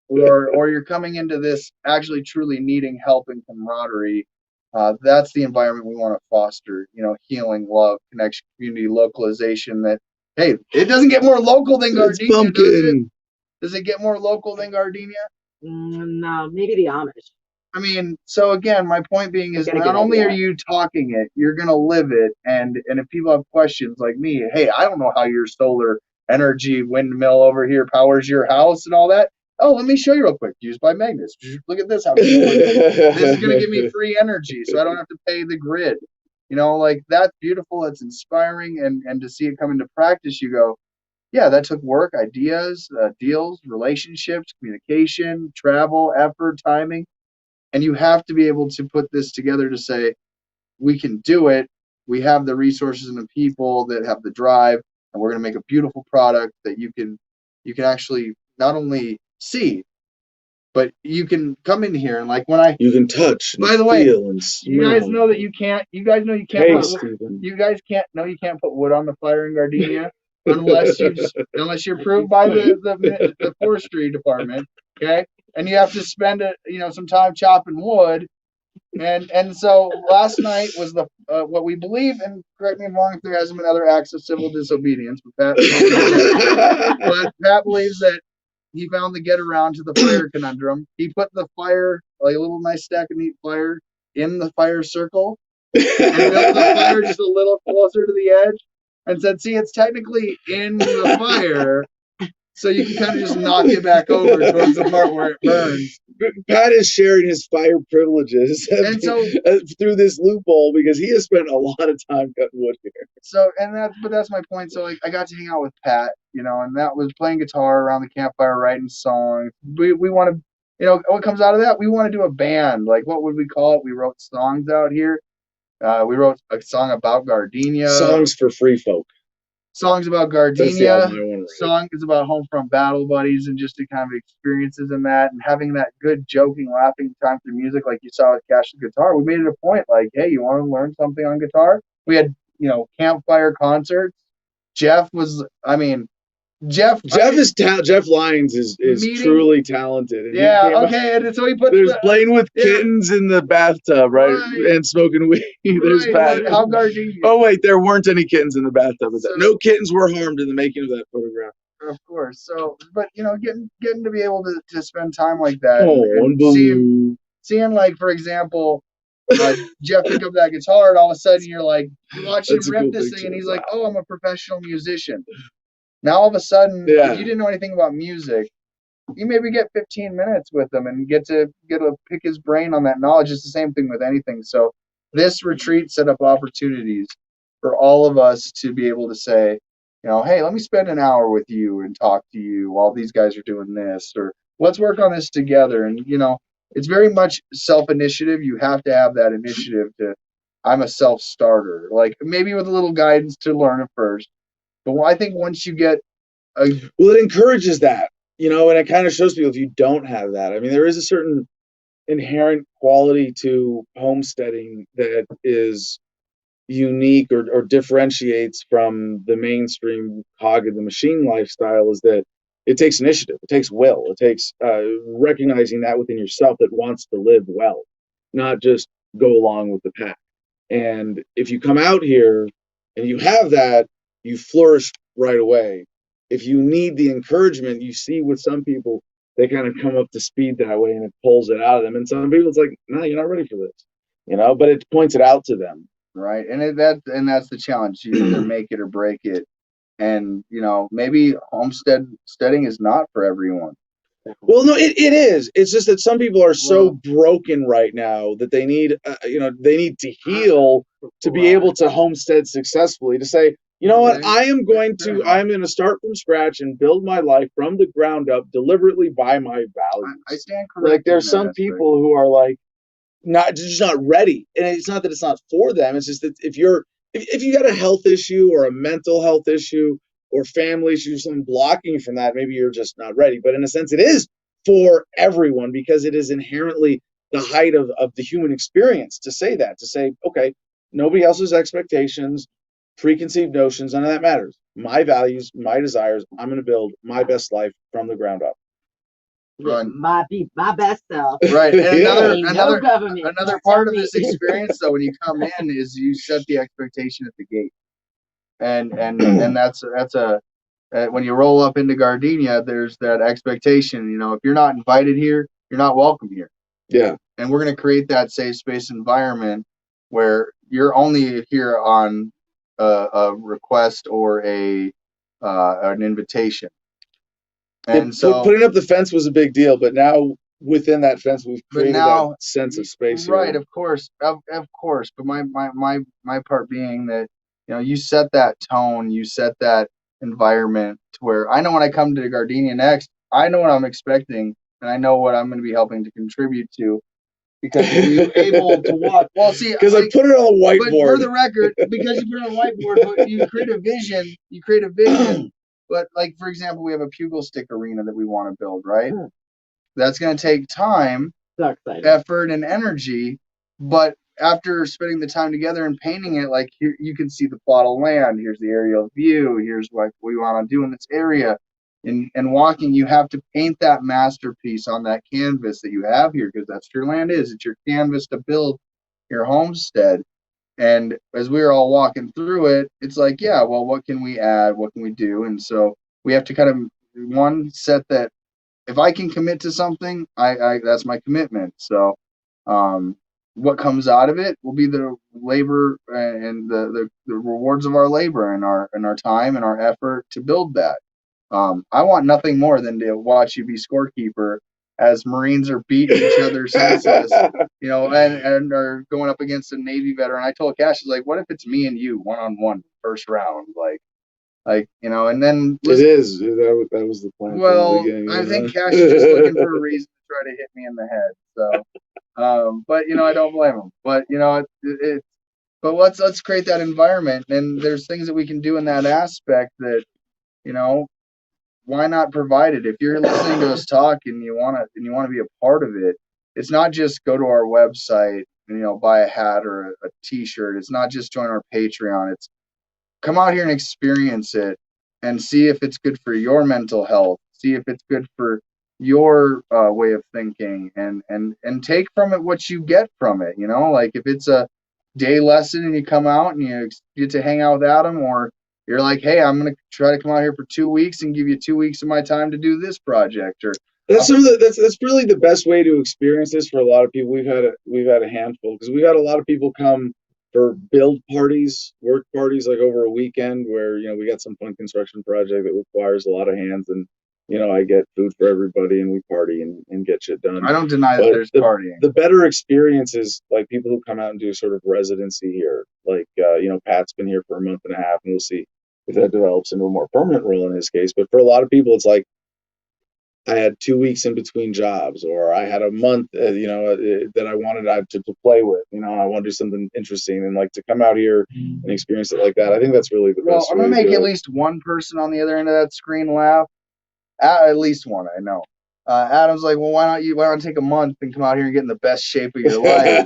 or you're coming into this actually truly needing help and camaraderie, that's the environment we want to foster. Healing, love, connection, community, localization. That, hey, it doesn't get more local than Gardenia, does it? Does it get more local than Gardenia? No, maybe the Amish. I mean, so again, my point being is, not only are you talking it, you're going to live it. And if people have questions like me, hey, I don't know how your solar energy windmill over here powers your house and all that. Oh, let me show you real quick. Used by magnets. Look at this. This is going to give me free energy, so I don't have to pay the grid. Like, that's beautiful. That's inspiring. And to see it come into practice, you go, yeah, that took work, ideas, deals, relationships, communication, travel, effort, timing. And you have to be able to put this together to say, we can do it. We have the resources and the people that have the drive, and we're going to make a beautiful product that you can actually not only see, but you can come in here and, like, you can touch. By the way, and you guys know that you can't. You guys know you can't. You guys can't. No, you can't put wood on the fire in Gardenia. unless you're approved by the forestry department. Okay, and you have to spend some time chopping wood. And so last night was the what we believe, and correct me if I'm wrong if there hasn't been other acts of civil disobedience, but Pat believes that he found the get around to the fire conundrum. He put the fire, like a little nice stack of neat fire, in the fire circle and built the fire just a little closer to the edge and said, see, it's technically in the fire, so you can kind of just knock it back over towards the part where it burns. Pat is sharing his fire privileges And so, through this loophole because he has spent a lot of time cutting wood here. So, that's my point. So, like, I got to hang out with Pat, and that was playing guitar around the campfire, writing songs. We want to, what comes out of that? We want to do a band. Like, what would we call it? We wrote songs out here. We wrote a song about gardenia. Songs for free folk. Songs about gardenia. Songs about home front battle buddies and just the kind of experiences in that and having that good joking, laughing time through music like you saw with Cash's guitar. We made it a point like, hey, you want to learn something on guitar? We had, campfire concerts. Jeff Lyons is truly talented. And and so he put playing with kittens in the bathtub, right? And smoking weed. There's Pat. How gardenia. Oh wait, there weren't any kittens in the bathtub. No kittens were harmed in the making of that photograph. Of course. So, but getting to be able to spend time like that, and seeing like, for example, Jeff pick up that guitar, and all of a sudden you're like watching him rip this thing, and he's like, "Oh, I'm a professional musician." Now all of a sudden, if you didn't know anything about music, you maybe get 15 minutes with him and get to pick his brain on that knowledge. It's the same thing with anything. So this retreat set up opportunities for all of us to be able to say, hey, let me spend an hour with you and talk to you while these guys are doing this, or let's work on this together. And, it's very much self-initiative. You have to have that initiative I'm a self-starter, like maybe with a little guidance to learn it first. But I think once you get it encourages that, and it kind of shows people if you don't have that. I mean, there is a certain inherent quality to homesteading that is unique or differentiates from the mainstream cog of the machine lifestyle is that it takes initiative, it takes will, it takes recognizing that within yourself that wants to live well, not just go along with the pack. And if you come out here and you have that, you flourish right away. If you need the encouragement, you see with some people, they kind of come up to speed that way and it pulls it out of them. And some people, it's like, no, you're not ready for this, but it points it out to them. Right. And that's the challenge. You either make it or break it. And, maybe homesteading is not for everyone. Well, no, it is. It's just that some people are so broken right now that they need, they need to heal to be able to homestead successfully, to say, you know what, I'm going to start from scratch and build my life from the ground up deliberately by my values. I stand corrected. Like there's some people who are like, just not ready. And it's not that it's not for them. It's just that if you got a health issue or a mental health issue or family issue, something blocking you from that, maybe you're just not ready. But in a sense, it is for everyone because it is inherently the height of the human experience to say, okay, nobody else's expectations, preconceived notions, none of that matters. My values, my desires, I'm going to build my best life from the ground up. My best self. Right. And another part of this experience, though, when you come in, is you set the expectation at the gate, and that's when you roll up into Gardenia, there's that expectation. If you're not invited here, you're not welcome here. Yeah. And we're going to create that safe space environment where you're only here on a request or an invitation. And so putting up the fence was a big deal, but now within that fence, we've created that sense of space. Right, here. Of course. But my part being that, you set that tone, you set that environment to where I know when I come to Gardenia next, I know what I'm expecting, and I know what I'm going to be helping to contribute to. Because you're able to watch. Well, see, because I put it on a whiteboard. But for the record, because you put it on a whiteboard, but you create a vision. But like, for example, we have a Pugil stick arena that we want to build, right? That's going to take time, effort, and energy. But after spending the time together and painting it, like here, you can see the plot of land. Here's the aerial view. Here's what we want to do in this area. And walking, you have to paint that masterpiece on that canvas that you have here, because that's what your land is. It's your canvas to build your homestead. And as we were all walking through it, it's like, yeah, well, what can we add? What can we do? And so we have to kind of set that if I can commit to something, I that's my commitment. So what comes out of it will be the labor and the rewards of our labor and our time and our effort to build that. I want nothing more than to watch you be scorekeeper as Marines are beating each other senseless, and are going up against a Navy veteran. I told Cash, like, what if it's me and you 1-on-1 first round, and then it is that was the plan. Well, I think Cash is just looking for a reason to try to hit me in the head. So, but I don't blame him. But but let's create that environment, and there's things that we can do in that aspect that why not provide it? If you're listening to us talk and you want to be a part of it, it's not just go to our website and buy a hat or a t-shirt. It's not just join our Patreon. It's come out here and experience it and see if it's good for your mental health. See if it's good for your way of thinking, and take from it what you get from it. Like if it's a day lesson and you come out and you get to hang out with Adam, or you're like, hey, I'm going to try to come out here for 2 weeks and give you 2 weeks of my time to do this project. Or that's really the best way to experience this for a lot of people. We've had a handful, because we've had a lot of people come for build parties, work parties, like over a weekend where, we got some fun construction project that requires a lot of hands, and, I get food for everybody and we party and get shit done. I don't deny that there's partying. The better experience is like people who come out and do sort of residency here. Like, Pat's been here for a month and a half, and we'll see if that develops into a more permanent role in his case. But for a lot of people, it's like, I had 2 weeks in between jobs, or I had a month, that I wanted to play with, I want to do something interesting, and like to come out here and experience it like that. I think that's really the best. I'm gonna make at least one person on the other end of that screen laugh. At least one, I know. Adam's like, well, why don't take a month and come out here and get in the best shape of your life?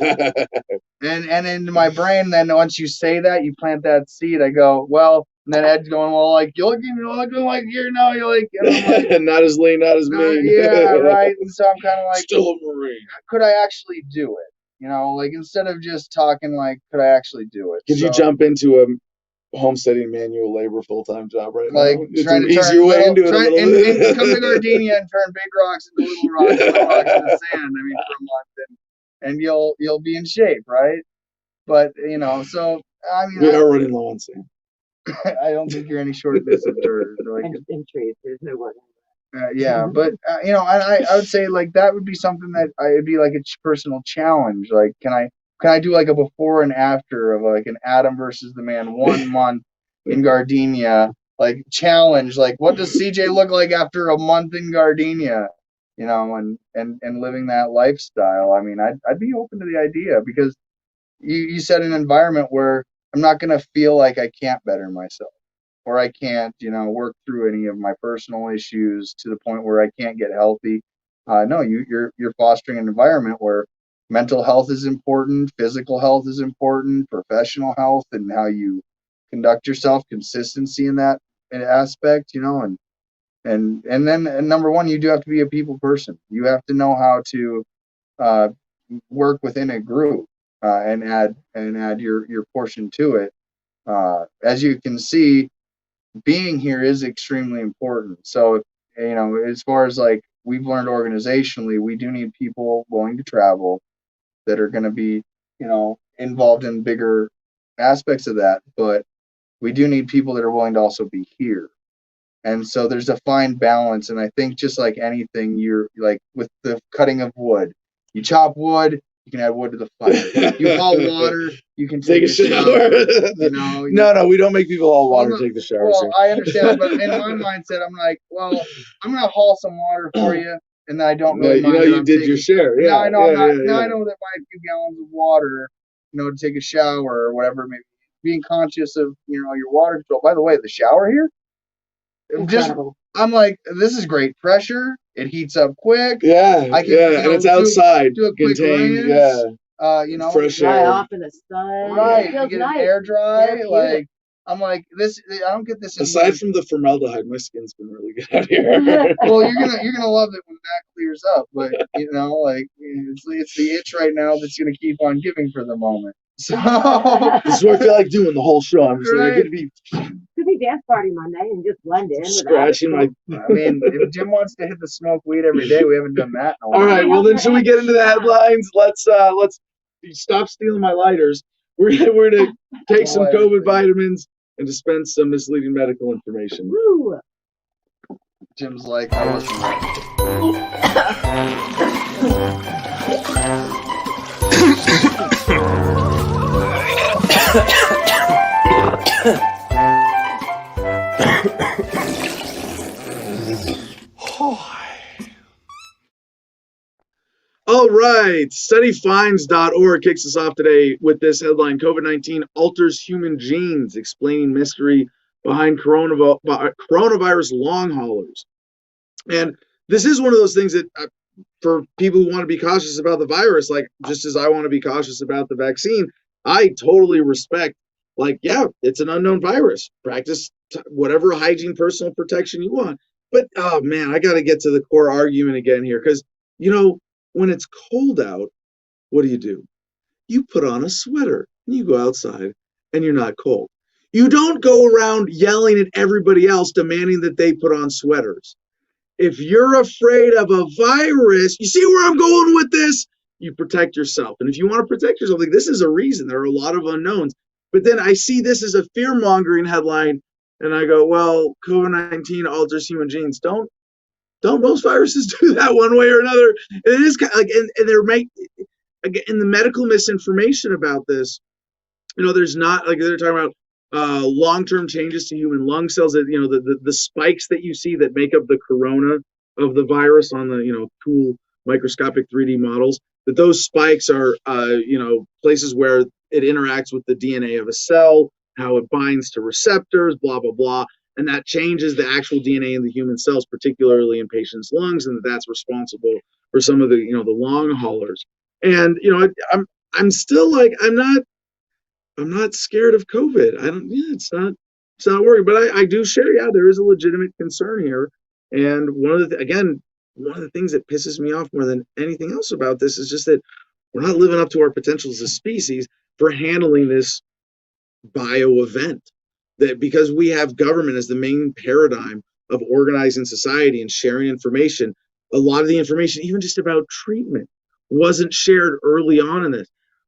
and in my brain, then once you say that, you plant that seed. I go, well. And then Ed's going, well, like, you're looking like here now. You're like, and I'm like, not as lean, not as mean. Yeah, right. And so I'm kind of like, still a Marine. Could I actually do it? Like instead of just talking, like, could I actually do it? Could you jump into a homesteading manual labor full-time job right now? Like trying to ease your way into it. And come to Gardenia and turn big rocks into little rocks, little rocks into sand. I mean, for a month, and you'll be in shape, right? But so I mean, we are running low on sand. I don't think you're any shortness of dirt. In trees, there's no word. Yeah, but I would say like that would be something that it'd be like a personal challenge. Like, can I do like a before and after of like an Adam versus the Man 1 month in Gardenia, like challenge, like what does CJ look like after a month in Gardenia, and living that lifestyle. I mean, I'd be open to the idea, because you set an environment where I'm not going to feel like I can't better myself, or I can't, work through any of my personal issues to the point where I can't get healthy. No, you're fostering an environment where mental health is important, physical health is important, professional health, and how you conduct yourself, consistency in that aspect, and then number one, you do have to be a people person. You have to know how to work within a group. And add your portion to it. As you can see, being here is extremely important. So, as far as like we've learned organizationally, we do need people willing to travel that are going to be, involved in bigger aspects of that. But we do need people that are willing to also be here. And so there's a fine balance. And I think just like anything, you're like with the cutting of wood, you chop wood, you can add wood to the fire. You haul water, you can take a shower. No, we don't make people haul water, take the shower. Well, I understand, but in my mindset, I'm like, well, I'm gonna haul some water for you, and then I don't really mind. You did your share. Yeah. I know that my few gallons of water, to take a shower or whatever. Maybe being conscious of your water control. By the way, the shower here, I'm like, this is great pressure. It heats up quick. Yeah, and it's outside. Do a quick contained. rinse. fresh Dry air. off in the sun. right, It you feels get nice. an air dry. Therapeutic. Like, I'm like, this, I don't get this. Aside from the formaldehyde, my skin's been really good out here. well, you're gonna love it when that clears up. But like it's the itch right now that's gonna keep on giving for the moment. So This is what I feel like doing the whole show. I'm just like, I Right. could be Could be dance party Monday and just blend in. scratching my. I mean, if Jim wants to hit the smoke weed every day, we haven't done that in a while. All right, well then, should we get into the headlines? Let's stop stealing my lighters. We're gonna take some COVID vitamins and dispense some misleading medical information. Woo! Jim's like, I wasn't All right, studyfinds.org kicks us off today with this headline: COVID-19 alters human genes, explaining mystery behind coronavirus long haulers. And this is one of those things that for people who want to be cautious about the virus, like just as I want to be cautious about the vaccine, I totally respect, like, yeah, it's an unknown virus. Practice whatever hygiene, personal protection you want. But, oh man, I got to get to the core argument again here, because, when it's cold out, what do? You put on a sweater and you go outside and you're not cold. You don't go around yelling at everybody else demanding that they put on sweaters. If you're afraid of a virus, you see where I'm going with this? You protect yourself. And if you want to protect yourself, like, this is a reason. There are a lot of unknowns. But then I see this as a fear-mongering headline, and I go, well, COVID-19 alters human genes. Don't most viruses do that one way or another? And it is kind of like, and in the medical misinformation about this, there's not, like, they're talking about long-term changes to human lung cells, that the spikes that you see that make up the corona of the virus on the cool microscopic 3D models, that those spikes are places where it interacts with the DNA of a cell, how it binds to receptors, blah blah blah, and that changes the actual DNA in the human cells, particularly in patients' lungs, and that's responsible for some of the the long haulers. And I'm still like, I'm not scared of COVID. It's not worrying, but I do share, there is a legitimate concern here. And one of the things that pisses me off more than anything else about this is just that we're not living up to our potential as a species for handling this bio event. That because we have government as the main paradigm of organizing society and sharing information, a lot of the information, even just about treatment, wasn't shared early on in this.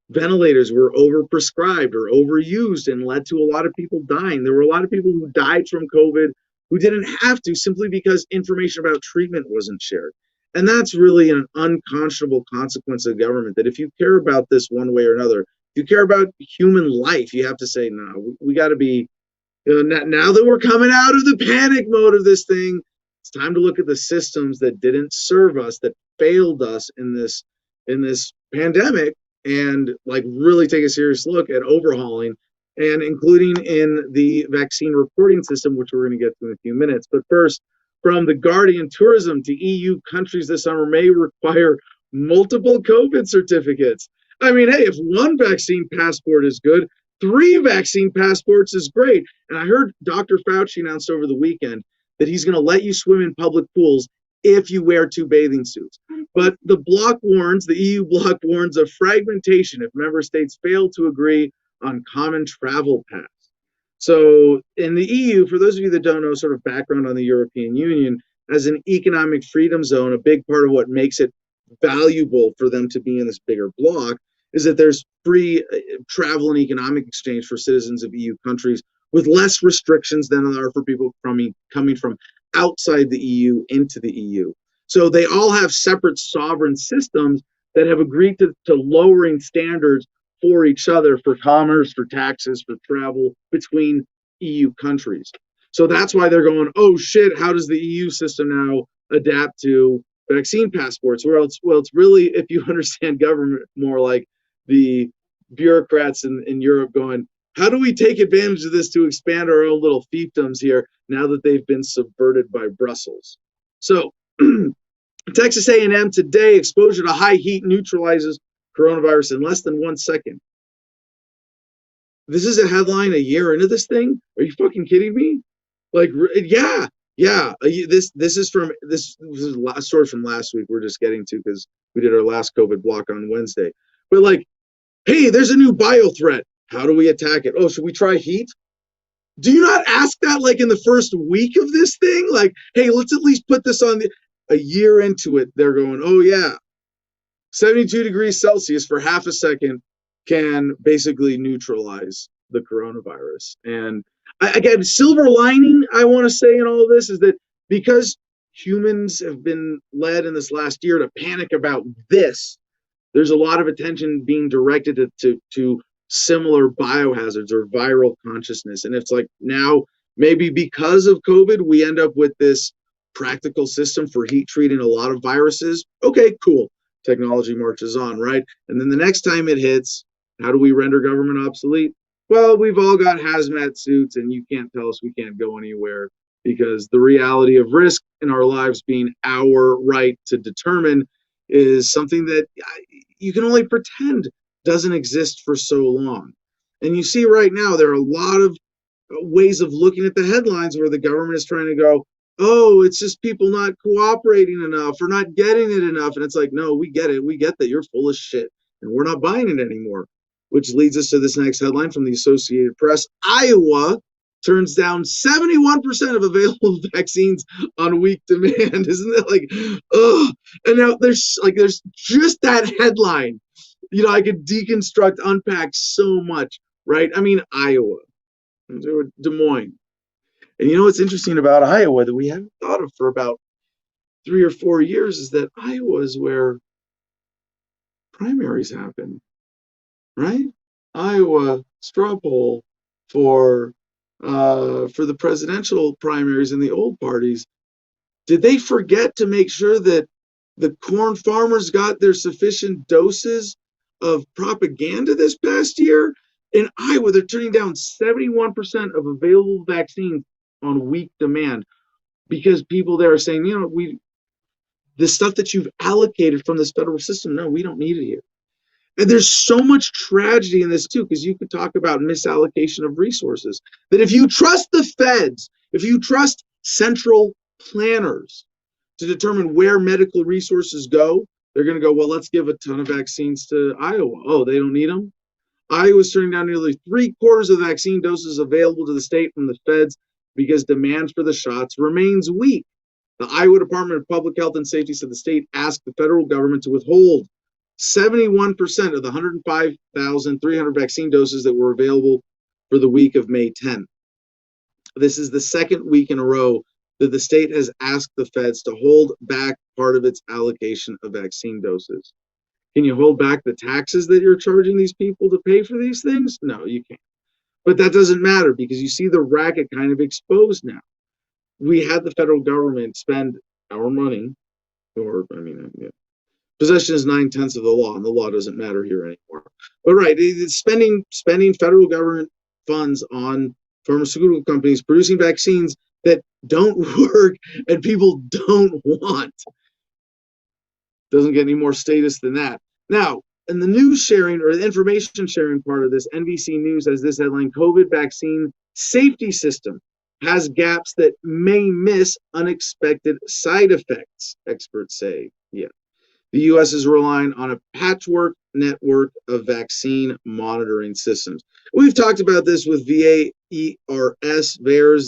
Ventilators were overprescribed or overused and led to a lot of people dying. There were a lot of people who died from COVID who didn't have to, simply because information about treatment wasn't shared. And that's really an unconscionable consequence of government, that if you care about this one way or another, if you care about human life, you have to say, no, we got to be, now that we're coming out of the panic mode of this thing, it's time to look at the systems that didn't serve us, that failed us in this pandemic, and like really take a serious look at overhauling, and including in the vaccine reporting system, which we're going to get to in a few minutes. But first, from The Guardian, tourism to EU countries this summer may require multiple COVID certificates. I mean, hey, if one vaccine passport is good, 3 vaccine passports is great. And I heard Dr. Fauci announced over the weekend that he's going to let you swim in public pools if you wear 2 bathing suits. But the EU bloc warns of fragmentation if member states fail to agree on common travel paths. So in the EU, for those of you that don't know sort of background on the European Union, as an economic freedom zone, a big part of what makes it valuable for them to be in this bigger bloc is that there's free travel and economic exchange for citizens of EU countries, with less restrictions than there are for people coming from outside the EU into the EU. So they all have separate sovereign systems that have agreed to lowering standards for each other, for commerce, for taxes, for travel between EU countries. So that's why they're going, oh shit, how does the EU system now adapt to vaccine passports? Well, it's really, if you understand government more, like the bureaucrats in Europe going, how do we take advantage of this to expand our own little fiefdoms here now that they've been subverted by Brussels? So Texas A&M today, exposure to high heat neutralizes coronavirus in less than 1 second. This is a headline a year into this thing? Are you fucking kidding me? Like, yeah. This is from this is a story from last week. We're just getting to because we did our last COVID block on Wednesday. But like, hey, there's a new bio threat. How do we attack it? Oh, should we try heat? Do you not ask that like in the first week of this thing? Like, hey, let's at least put this on a year into it. They're going, oh yeah, 72 degrees Celsius for half a second can basically neutralize the coronavirus. And again, silver lining, I want to say in all of this is that because humans have been led in this last year to panic about this, there's a lot of attention being directed to similar biohazards or viral consciousness. And it's like now, maybe because of COVID, we end up with this practical system for heat treating a lot of viruses. Okay, cool. Technology marches on, right? And then the next time it hits, how do we render government obsolete? Well, we've all got hazmat suits, and you can't tell us we can't go anywhere because the reality of risk in our lives being our right to determine is something that you can only pretend doesn't exist for so long. And you see right now, there are a lot of ways of looking at the headlines where the government is trying to go, oh, it's just people not cooperating enough or not getting it enough. And it's like, no, we get it. We get that you're full of shit and we're not buying it anymore. Which leads us to this next headline from the Associated Press. Iowa turns down 71% of available vaccines on weak demand. Isn't that like, ugh? And now there's just that headline. You know, I could deconstruct, unpack so much, right? I mean, Iowa, Des Moines. And you know what's interesting about Iowa that we haven't thought of for about 3 or 4 years is that Iowa is where primaries happen, right? Iowa straw poll for the presidential primaries in the old parties. Did they forget to make sure that the corn farmers got their sufficient doses of propaganda this past year? In Iowa, they're turning down 71% of available vaccines on weak demand because people there are saying, you know, the stuff that you've allocated from this federal system, no, we don't need it here. And there's so much tragedy in this too, because you could talk about misallocation of resources. That if you trust the feds, if you trust central planners to determine where medical resources go, they're going to go, well, let's give a ton of vaccines to Iowa. Oh, they don't need them? Iowa's turning down nearly 3/4 of the vaccine doses available to the state from the feds because demand for the shots remains weak. The Iowa Department of Public Health and Safety said the state asked the federal government to withhold 71% of the 105,300 vaccine doses that were available for the week of May 10th. This is the second week in a row that the state has asked the feds to hold back part of its allocation of vaccine doses. Can you hold back the taxes that you're charging these people to pay for these things? No, you can't. But that doesn't matter because you see the racket kind of exposed now. We had the federal government spend our money, or yeah. Possession is 9/10 of the law, and the law doesn't matter here anymore. But right, it's spending federal government funds on pharmaceutical companies producing vaccines that don't work and people don't want. Doesn't get any more status than that. Now, in the news sharing or the information sharing part of this, NBC News has this headline: COVID vaccine safety system has gaps that may miss unexpected side effects, experts say. Yeah. The U.S. is relying on a patchwork network of vaccine monitoring systems. We've talked about this with VAERS,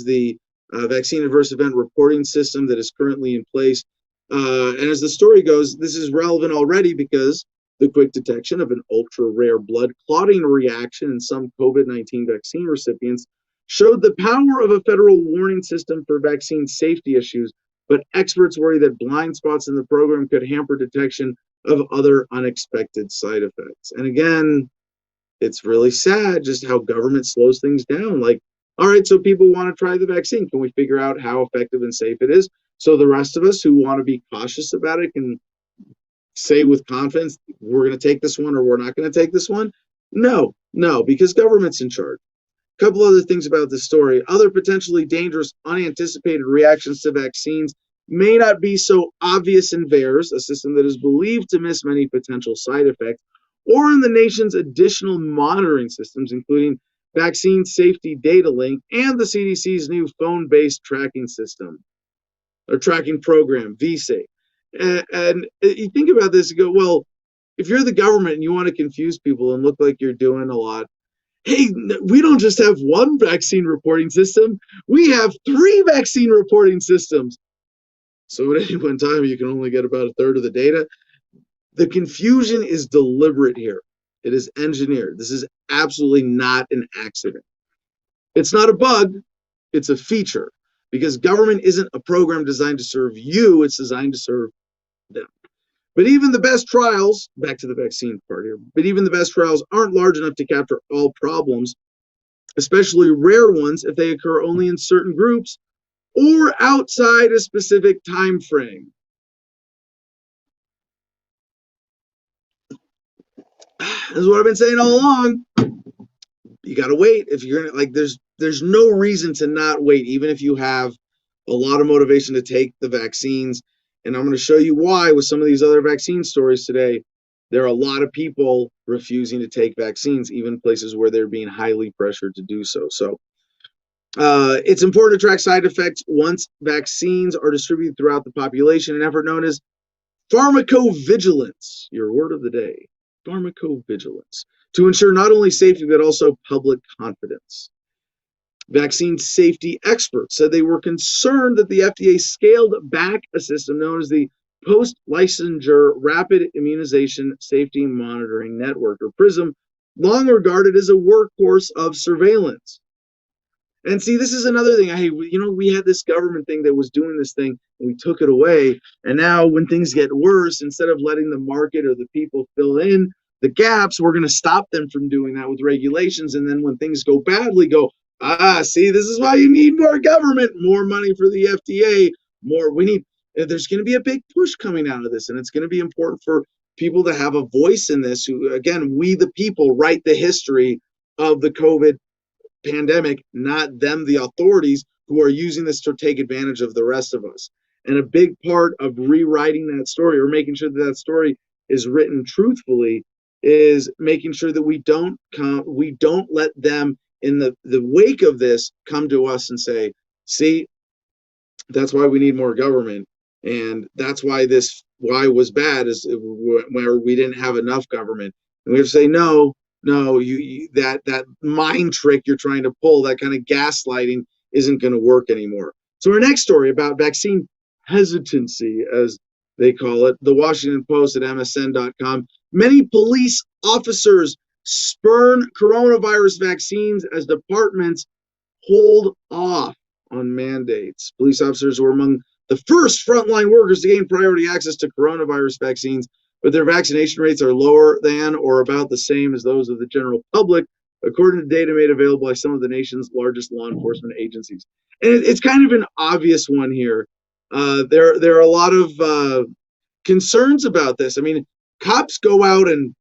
the Vaccine Adverse Event Reporting System that is currently in place. And as the story goes, this is relevant already because the quick detection of an ultra-rare blood clotting reaction in some COVID-19 vaccine recipients showed the power of a federal warning system for vaccine safety issues, but experts worry that blind spots in the program could hamper detection of other unexpected side effects. And again, it's really sad just how government slows things down. Like, all right, so people want to try the vaccine. Can we figure out how effective and safe it is so the rest of us who want to be cautious about it can say with confidence, we're going to take this one or we're not going to take this one? No, because government's in charge. A couple other things about this story. Other potentially dangerous, unanticipated reactions to vaccines may not be so obvious in VAERS, a system that is believed to miss many potential side effects, or in the nation's additional monitoring systems, including Vaccine Safety Data Link and the CDC's new phone-based tracking system, or tracking program, VSafe. And you think about this, you go, well, if you're the government and you want to confuse people and look like you're doing a lot, hey, we don't just have one vaccine reporting system, we have 3 vaccine reporting systems. So at any one time, you can only get about a third of the data. The confusion is deliberate here. It is engineered. This is absolutely not an accident. It's not a bug, it's a feature, because government isn't a program designed to serve you, it's designed to serve them. But even the best trials, back to the vaccine part here, but even the best trials aren't large enough to capture all problems, especially rare ones if they occur only in certain groups or outside a specific time frame. This is what I've been saying all along. You got to wait. If you're gonna, like, there's no reason to not wait, even if you have a lot of motivation to take the vaccines. And I'm going to show you why with some of these other vaccine stories today. There are a lot of people refusing to take vaccines, even places where they're being highly pressured to do so. So it's important to track side effects once vaccines are distributed throughout the population, an effort known as pharmacovigilance, your word of the day, pharmacovigilance, to ensure not only safety, but also public confidence. Vaccine safety experts said they were concerned that the FDA scaled back a system known as the Post-Licensure Rapid Immunization Safety Monitoring Network, or PRISM, long regarded as a workhorse of surveillance. And see, this is another thing. We had this government thing that was doing this thing, and we took it away. And now when things get worse, instead of letting the market or the people fill in the gaps, we're going to stop them from doing that with regulations. And then when things go badly, see, this is why you need more government, more money for the FDA, there's going to be a big push coming out of this. And it's going to be important for people to have a voice in this, who, again, we the people write the history of the COVID pandemic, not them, the authorities, who are using this to take advantage of the rest of us. And a big part of rewriting that story, or making sure that that story is written truthfully, is making sure that we don't let them in the wake of this come to us and say, see, that's why we need more government, and that's why why was bad, is where we didn't have enough government. And we have to say, no, that mind trick you're trying to pull, that kind of gaslighting, isn't going to work anymore. So our next story about vaccine hesitancy, as they call it, the Washington Post at MSN.com. Many police officers spurn coronavirus vaccines as departments hold off on mandates. Police officers were among the first frontline workers to gain priority access to coronavirus vaccines, but their vaccination rates are lower than or about the same as those of the general public, according to data made available by some of the nation's largest law enforcement agencies. And it's kind of an obvious one here. There are a lot of concerns about this. I mean, cops go out and,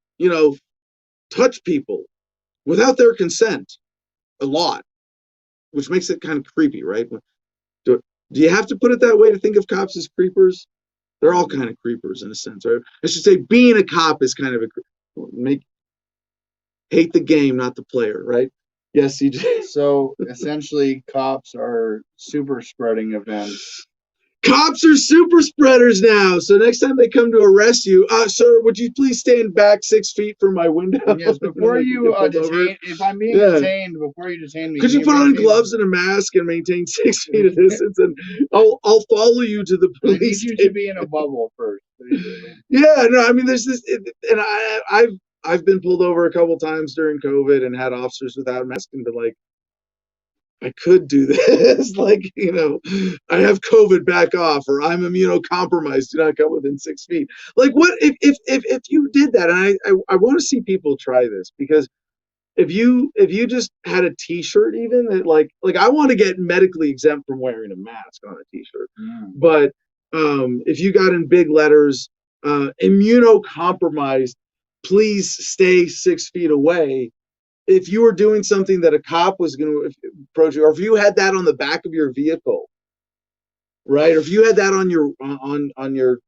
touch people without their consent a lot, which makes it kind of creepy, right? Do you have to put it that way to think of cops as creepers? They're all kind of creepers in a sense, right? I should say being a cop is kind of hate the game, not the player, right? Yes, CJ. So essentially, cops are super spreading events. Cops are super spreaders now. So next time they come to arrest you, sir, would you please stand back 6 feet from my window? Yes, before you detain, if I'm being detained, before you detain me, could you put on gloves and a mask and maintain 6 feet of distance, and I'll follow you to the police. I need you to be in a bubble first. Yeah, no, I mean, there's this, and I've been pulled over a couple times during COVID and had officers without masks and been like, I could do this. Like, I have COVID, back off, or I'm immunocompromised, do not come within 6 feet. Like, what if you did that? And I want to see people try this, because if you just had a t-shirt, even that, like I want to get medically exempt from wearing a mask on a t-shirt. But if you got in big letters, immunocompromised, please stay 6 feet away. If you were doing something that a cop was going to approach you, or if you had that on the back of your vehicle, right? Or if you had that on your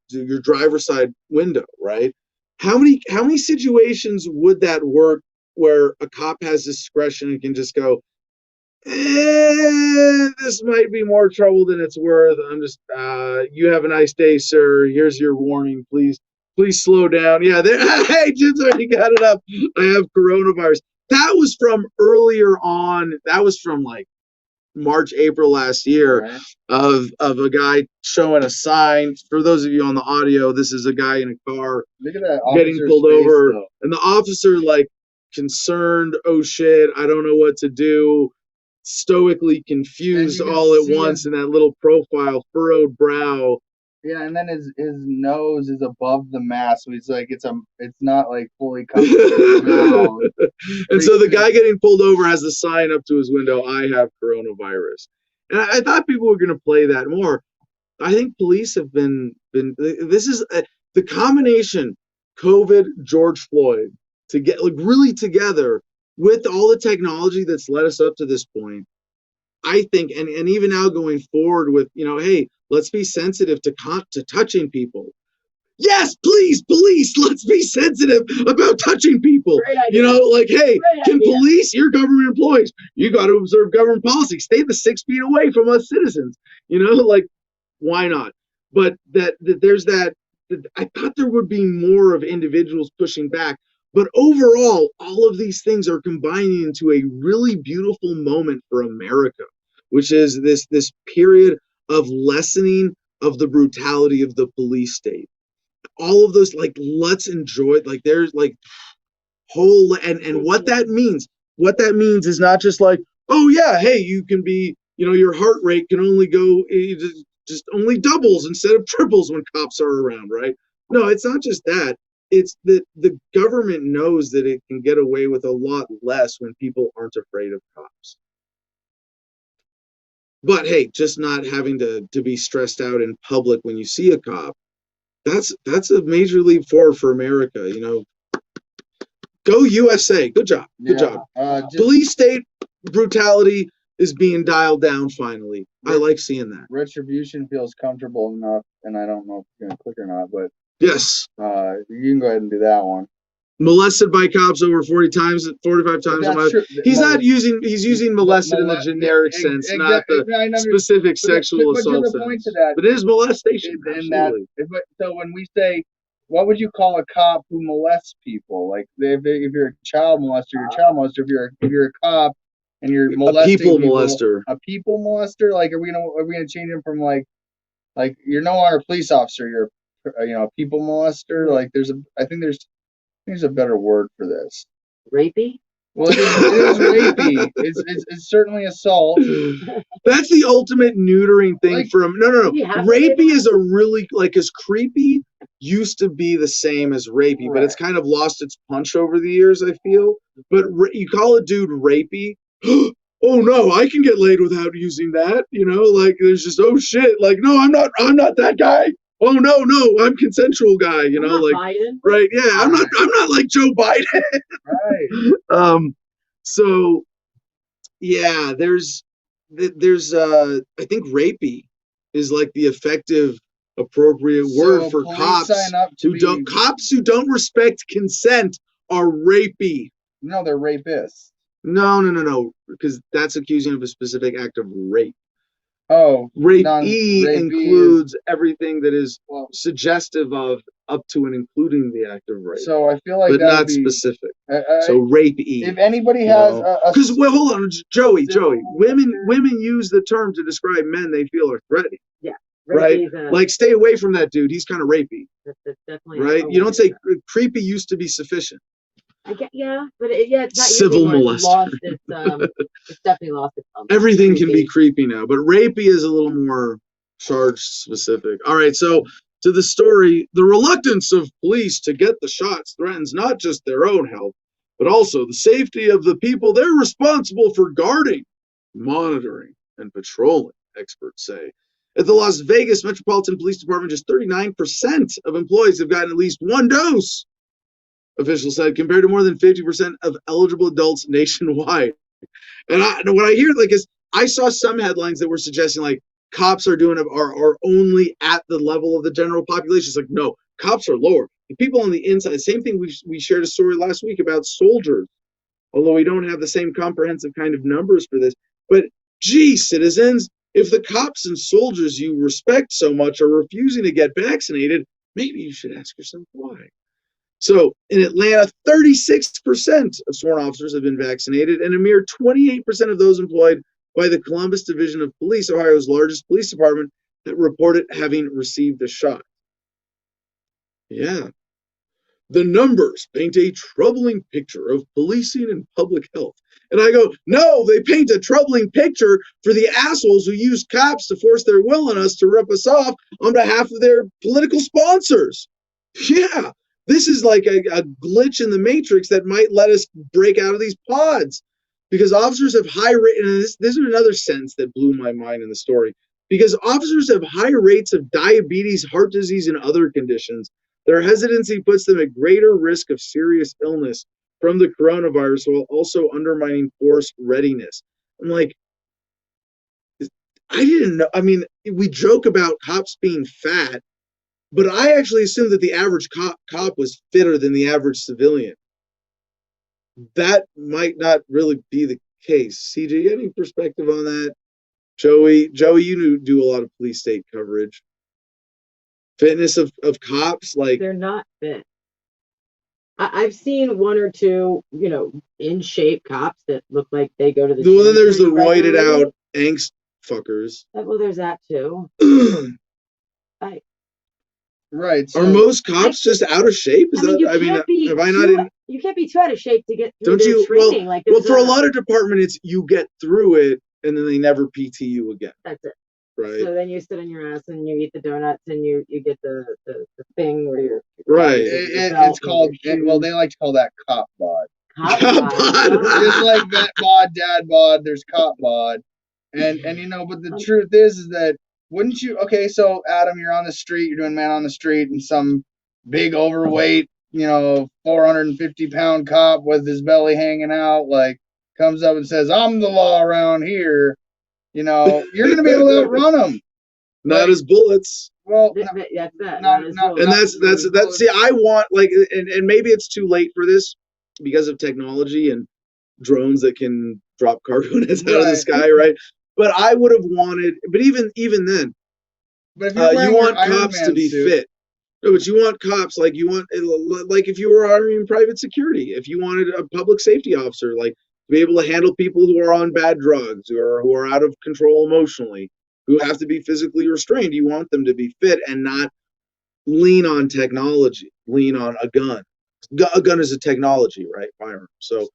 driver's side window, right? how many situations would that work where a cop has discretion and can just go, this might be more trouble than it's worth. I'm just, you have a nice day, sir. Here's your warning. Please slow down. Yeah, hey, Jim's already got it up. I have coronavirus. That was from earlier on. That was from like March, April last year, Right. of a guy showing a sign. For those of you on the audio, this is a guy in a car Look at that getting officer's pulled face, over, though. and the officer like concerned, oh shit, I don't know what to do, stoically confused And you can all at see once his- in that little profile, furrowed brow. Yeah, and then his nose is above the mask, so he's like, it's not like fully covered his mouth. And so the guy getting pulled over has the sign up to his window, I have coronavirus. And I thought people were going to play that more. I think police have been this is the combination COVID, George Floyd, to get like really together with all the technology that's led us up to this point. I think, and even now going forward with, hey, let's be sensitive to touching people. Yes, please, police, let's be sensitive about touching people. Great idea. Like, hey, Great can idea. police, you're government employees, you got to observe government policy. Stay the 6 feet away from us citizens. Like, why not? But that there's that, I thought there would be more of individuals pushing back. But overall, all of these things are combining into a really beautiful moment for America, which is this period of lessening of the brutality of the police state. All of those, like, let's enjoy it. Like, there's like whole, and what that means is not just like, oh yeah, hey, you can be, your heart rate can only go, just only doubles instead of triples when cops are around, right? No, it's not just that. It's that the government knows that it can get away with a lot less when people aren't afraid of cops. But hey, just not having to be stressed out in public when you see a cop, that's a major leap forward for America. Go USA. Good job. Good job. Police state brutality is being dialed down finally. I like seeing that. Retribution feels comfortable enough, and I don't know if you're gonna click or not, but Yes. you can go ahead and do that one. Molested by cops over 45 times a month. He's using molested in the generic sense, not the specific sexual assault sense. But it is molestation. Absolutely. So when we say, what would you call a cop who molests people? Like if you're a child molester, you're a child molester. If you're a cop and you're molesting a people people, molester. A people molester. Like are we gonna change him from like you're no longer a police officer, you're a people molester? Like I think there's a better word for this. Rapey? Well, it is rapey. It's certainly assault. That's the ultimate neutering thing. Like, no. Rapey is a really, like, because creepy used to be the same as rapey, but it's kind of lost its punch over the years, I feel. But you call a dude rapey, oh no, I can get laid without using that. Like there's just, oh shit, like no, I'm not that guy. Oh no, I'm consensual guy, I'm not like Biden. Right, yeah, I'm not like Joe Biden. Right. So yeah, there's I think rapey is like the effective appropriate word for cops who don't respect consent are rapey. No, they're rapists. No, because that's accusing of a specific act of rape. Oh, rapey includes everything that is suggestive of up to and including the act of rape. So I feel like, but not specific. So rapey. If anybody has, because hold on, Joey, women use the term to describe men they feel are threatening. Yeah. Right. Like stay away from that dude. He's kind of rapey. That's definitely right. You don't say creepy used to be sufficient. It's not civil molester. It's definitely lost its Everything creepy can be creepy now, but rapey is a little more charge specific. All right, so to the story, the reluctance of police to get the shots threatens not just their own health, but also the safety of the people they're responsible for guarding, monitoring, and patrolling, experts say. At the Las Vegas Metropolitan Police Department, just 39% of employees have gotten at least one dose, officials said, compared to more than 50% of eligible adults nationwide. And what I hear, like, is I saw some headlines that were suggesting, like, cops are only at the level of the general population. It's like, no, cops are lower. The people on the inside, same thing. We shared a story last week about soldiers, although we don't have the same comprehensive kind of numbers for this. But gee, citizens, if the cops and soldiers you respect so much are refusing to get vaccinated, maybe you should ask yourself why. So in Atlanta, 36% of sworn officers have been vaccinated, and a mere 28% of those employed by the Columbus Division of Police, Ohio's largest police department, that reported having received a shot. Yeah. The numbers paint a troubling picture of policing and public health. And I go, no, they paint a troubling picture for the assholes who use cops to force their will on us to rip us off on behalf of their political sponsors. Yeah, this is like a glitch in the matrix that might let us break out of these pods. Because officers have high rate, and this is another sentence that blew my mind in the story. Because officers have high rates of diabetes, heart disease, and other conditions. Their hesitancy puts them at greater risk of serious illness from the coronavirus while also undermining force readiness. I'm like, I didn't know. I mean, we joke about cops being fat, but I actually assumed that the average cop was fitter than the average civilian. That might not really be the case. CJ, any perspective on that? Joey, you do a lot of police state coverage. Fitness of cops, like they're not fit. I've seen one or two, in shape cops that look like they go to the well, then there's the gym roided regularly. out angst fuckers. Well, there's that too. Right. Are most cops just out of shape? Is that? I mean, have I not? You can't be too out of shape to get through Don't you? training. Well, for a lot of departments, it's you get through it and then they never PT you again. That's it. Right. So then you sit on your ass and you eat the donuts and you get the thing where you're right. It's called. Well, they like to call that cop bod. Cop bod. Just like vet bod, dad bod. There's cop bod, and but the truth is that wouldn't you? Okay, so Adam, you're on the street. You're doing man on the street, and some big overweight, 450-pound cop with his belly hanging out, like comes up and says, "I'm the law around here." You're going to be able to outrun them. Not as bullets. Well, that's that. And that's see, I want and maybe it's too late for this because of technology and drones that can drop cargo nets out of the sky, right? But I would have wanted, but even then, but if you want cops to be fit. No, but you want cops like if you were hiring private security, if you wanted a public safety officer, like to be able to handle people who are on bad drugs or who are out of control emotionally, who have to be physically restrained. You want them to be fit and not lean on technology, lean on a gun. A gun is a technology, right? Firearm. So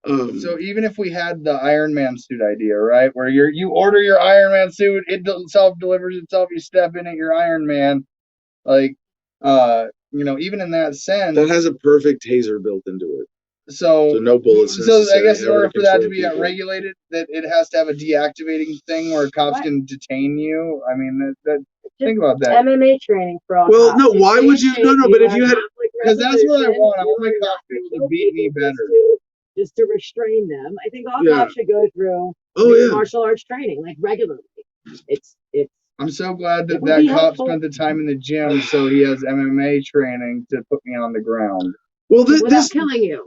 even if we had the Iron Man suit idea, right, where you order your Iron Man suit, it self-delivers itself, you step in it, you're Iron Man, like, even in that sense. That has a perfect taser built into it. So no bullets. So I guess in order for that to be regulated, that it has to have a deactivating thing where cops can detain you. I mean, think about that. MMA training for all. Well, no. Why would you? No. But if you had, because that's what I want. I want my cops to be able to beat me better. Just to restrain them. I think all cops should go through martial arts training, like regularly. It's. I'm so glad that cop spent the time in the gym, so he has MMA training to put me on the ground. Well, without killing you.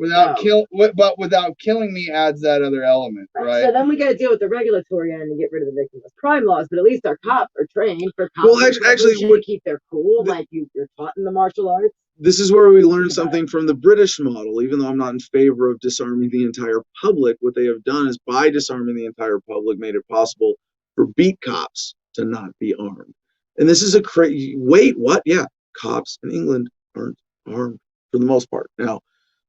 But without killing me adds that other element, right? So then we got to deal with the regulatory end and get rid of the victimless crime laws. But at least our cops are trained for cops. Well, actually, to keep their cool, like you're taught in the martial arts. This is where we learn something from the British model. Even though I'm not in favor of disarming the entire public, what they have done is by disarming the entire public, made it possible for beat cops to not be armed. And this is wait, what? Yeah, cops in England aren't armed. For the most part. Now,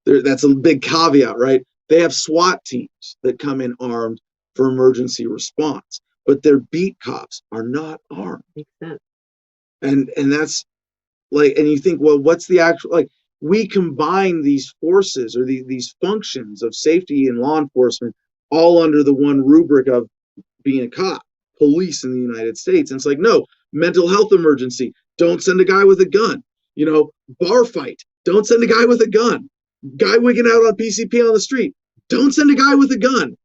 that's a big caveat, right? They have SWAT teams that come in armed for emergency response, but their beat cops are not armed. Makes sense. And that's like, and you think, well, what's the actual, like, we combine these forces or these functions of safety and law enforcement all under the one rubric of being a cop, police in the United States. And it's like, no, mental health emergency, don't send a guy with a gun, bar fight. Don't send a guy with a gun. Guy wigging out on PCP on the street. Don't send a guy with a gun.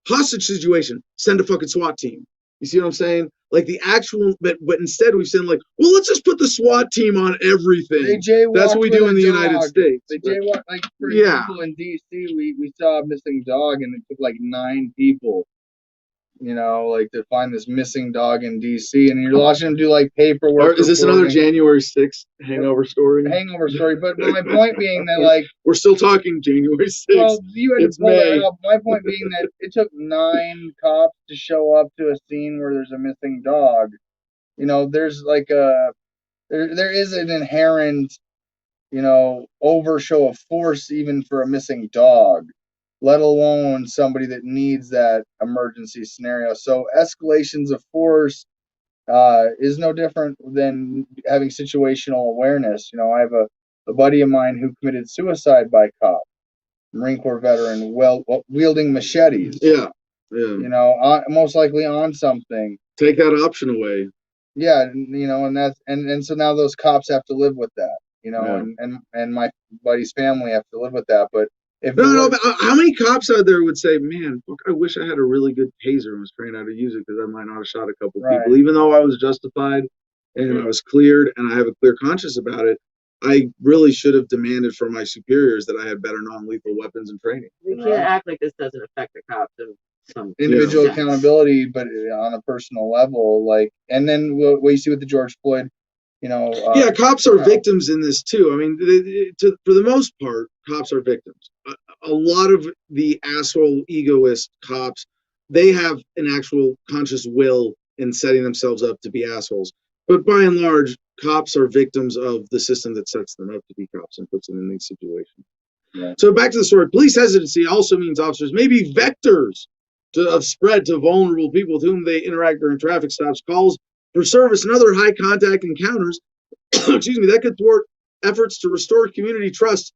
Hostage situation. Send a fucking SWAT team. You see what I'm saying? like the actual, but instead we've said like, well, let's just put the SWAT team on everything. That's what we do in the United States. They jaywalk, like for Yeah. example, in DC, we saw a missing dog, and it took like 9 people, like to find this missing dog in DC, and you're watching them do like paperwork. Or is this another January 6th hangover story? Hangover story, but my point being that like we're still talking January 6th. Well, you had It's to pull May. that up. My point being that it took 9 cops to show up to a scene where there's a missing dog. There's like there is an inherent, overshow of force even for a missing dog, let alone somebody that needs that emergency scenario. So escalations of force is no different than having situational awareness. I have a buddy of mine who committed suicide by cop, Marine Corps veteran, wielding machetes. Yeah. Most likely on something. Take that option away. Yeah, and that's and so now those cops have to live with that. And my buddy's family have to live with that. But if but how many cops out there would say, "Man, fuck, I wish I had a really good taser and was trained how to use it because I might not have shot a couple people, even though I was justified and I was cleared and I have a clear conscience about it. I really should have demanded from my superiors that I had better non-lethal weapons and training." You can't act like this doesn't affect the cops in some individual accountability, but on a personal level, and then what you see with the George Floyd, cops are victims in this too. I mean, for the most part, cops are victims. A lot of the asshole egoist cops, they have an actual conscious will in setting themselves up to be assholes. But by and large, cops are victims of the system that sets them up to be cops and puts them in these situations. Right. So back to the story. Police hesitancy also means officers may be vectors of spread to vulnerable people with whom they interact during traffic stops, calls for service, and other high contact encounters. Excuse me, that could thwart efforts to restore community trust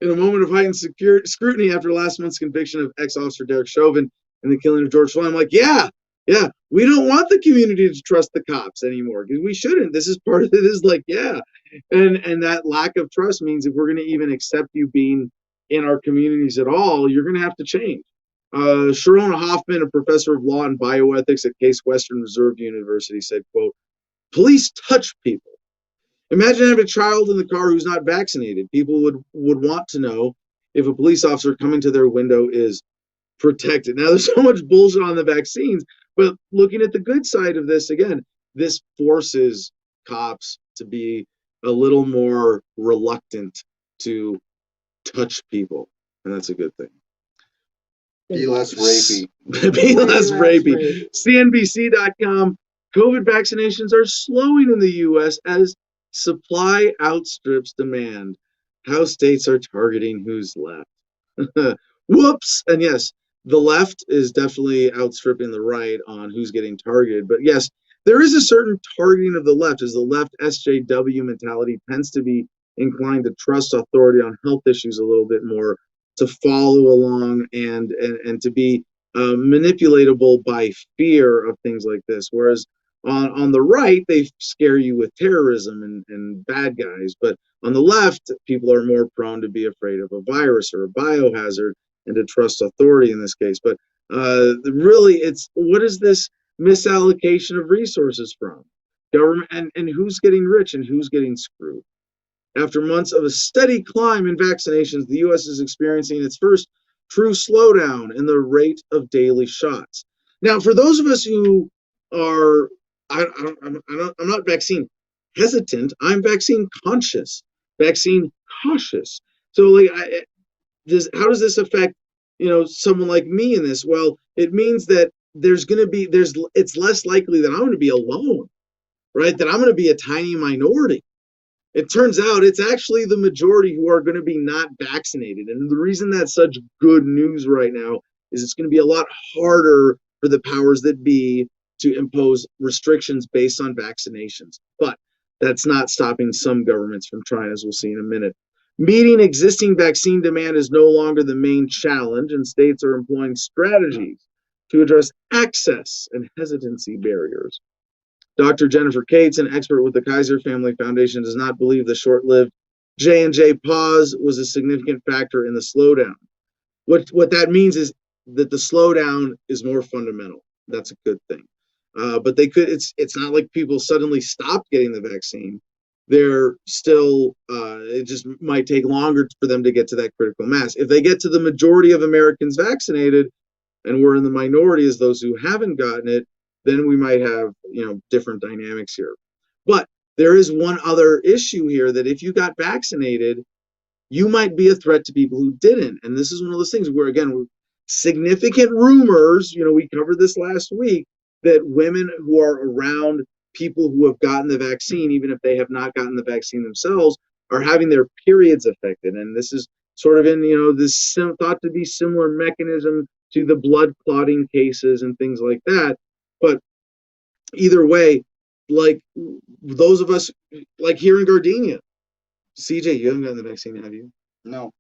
in a moment of heightened scrutiny after last month's conviction of ex-officer Derek Chauvin and the killing of George Floyd. I'm like, yeah, we don't want the community to trust the cops anymore because we shouldn't. This is part of it. Is like, yeah, and that lack of trust means if we're going to even accept you being in our communities at all, you're going to have to change. Sharona Hoffman, a professor of law and bioethics at Case Western Reserve University, said, quote, "Police touch people. Imagine having a child in the car who's not vaccinated. People would want to know if a police officer coming to their window is protected." Now, there's so much bullshit on the vaccines, but looking at the good side of this, again, this forces cops to be a little more reluctant to touch people, and that's a good thing. Be less rapey. Be less rapey. CNBC.com. COVID vaccinations are slowing in the U.S. as supply outstrips demand. How states are targeting who's left. Whoops. And yes, the left is definitely outstripping the right on who's getting targeted. But yes, there is a certain targeting of the left, as the left SJW mentality tends to be inclined to trust authority on health issues a little bit more, to follow along and to be manipulatable by fear of things like this. Whereas on the right, they scare you with terrorism and bad guys. But on the left, people are more prone to be afraid of a virus or a biohazard and to trust authority in this case. But really, it's what is this misallocation of resources from? Government and who's getting rich and who's getting screwed? After months of a steady climb in vaccinations, the U.S. is experiencing its first true slowdown in the rate of daily shots. Now, for those of us who are, I'm not vaccine hesitant. I'm vaccine conscious, vaccine cautious. So, like, how does this affect someone like me in this? Well, it means that it's less likely that I'm going to be alone, right? That I'm going to be a tiny minority. It turns out it's actually the majority who are going to be not vaccinated. And the reason that's such good news right now is it's going to be a lot harder for the powers that be to impose restrictions based on vaccinations. But that's not stopping some governments from trying, as we'll see in a minute. Meeting existing vaccine demand is no longer the main challenge, and states are employing strategies to address access and hesitancy barriers. Dr. Jennifer Cates, an expert with the Kaiser Family Foundation, does not believe the short-lived J&J pause was a significant factor in the slowdown. What that means is that the slowdown is more fundamental. That's a good thing. But they could. It's not like people suddenly stopped getting the vaccine. They're still. It just might take longer for them to get to that critical mass. If they get to the majority of Americans vaccinated, and we're in the minority as those who haven't gotten it, then we might have different dynamics here. But there is one other issue here, that if you got vaccinated, you might be a threat to people who didn't. And this is one of those things where, again, significant rumors, we covered this last week, that women who are around people who have gotten the vaccine, even if they have not gotten the vaccine themselves, are having their periods affected. And this is sort of in, this thought to be similar mechanism to the blood clotting cases and things like that. But either way, like those of us, like here in Gardenia, CJ, you haven't gotten the vaccine, have you? No.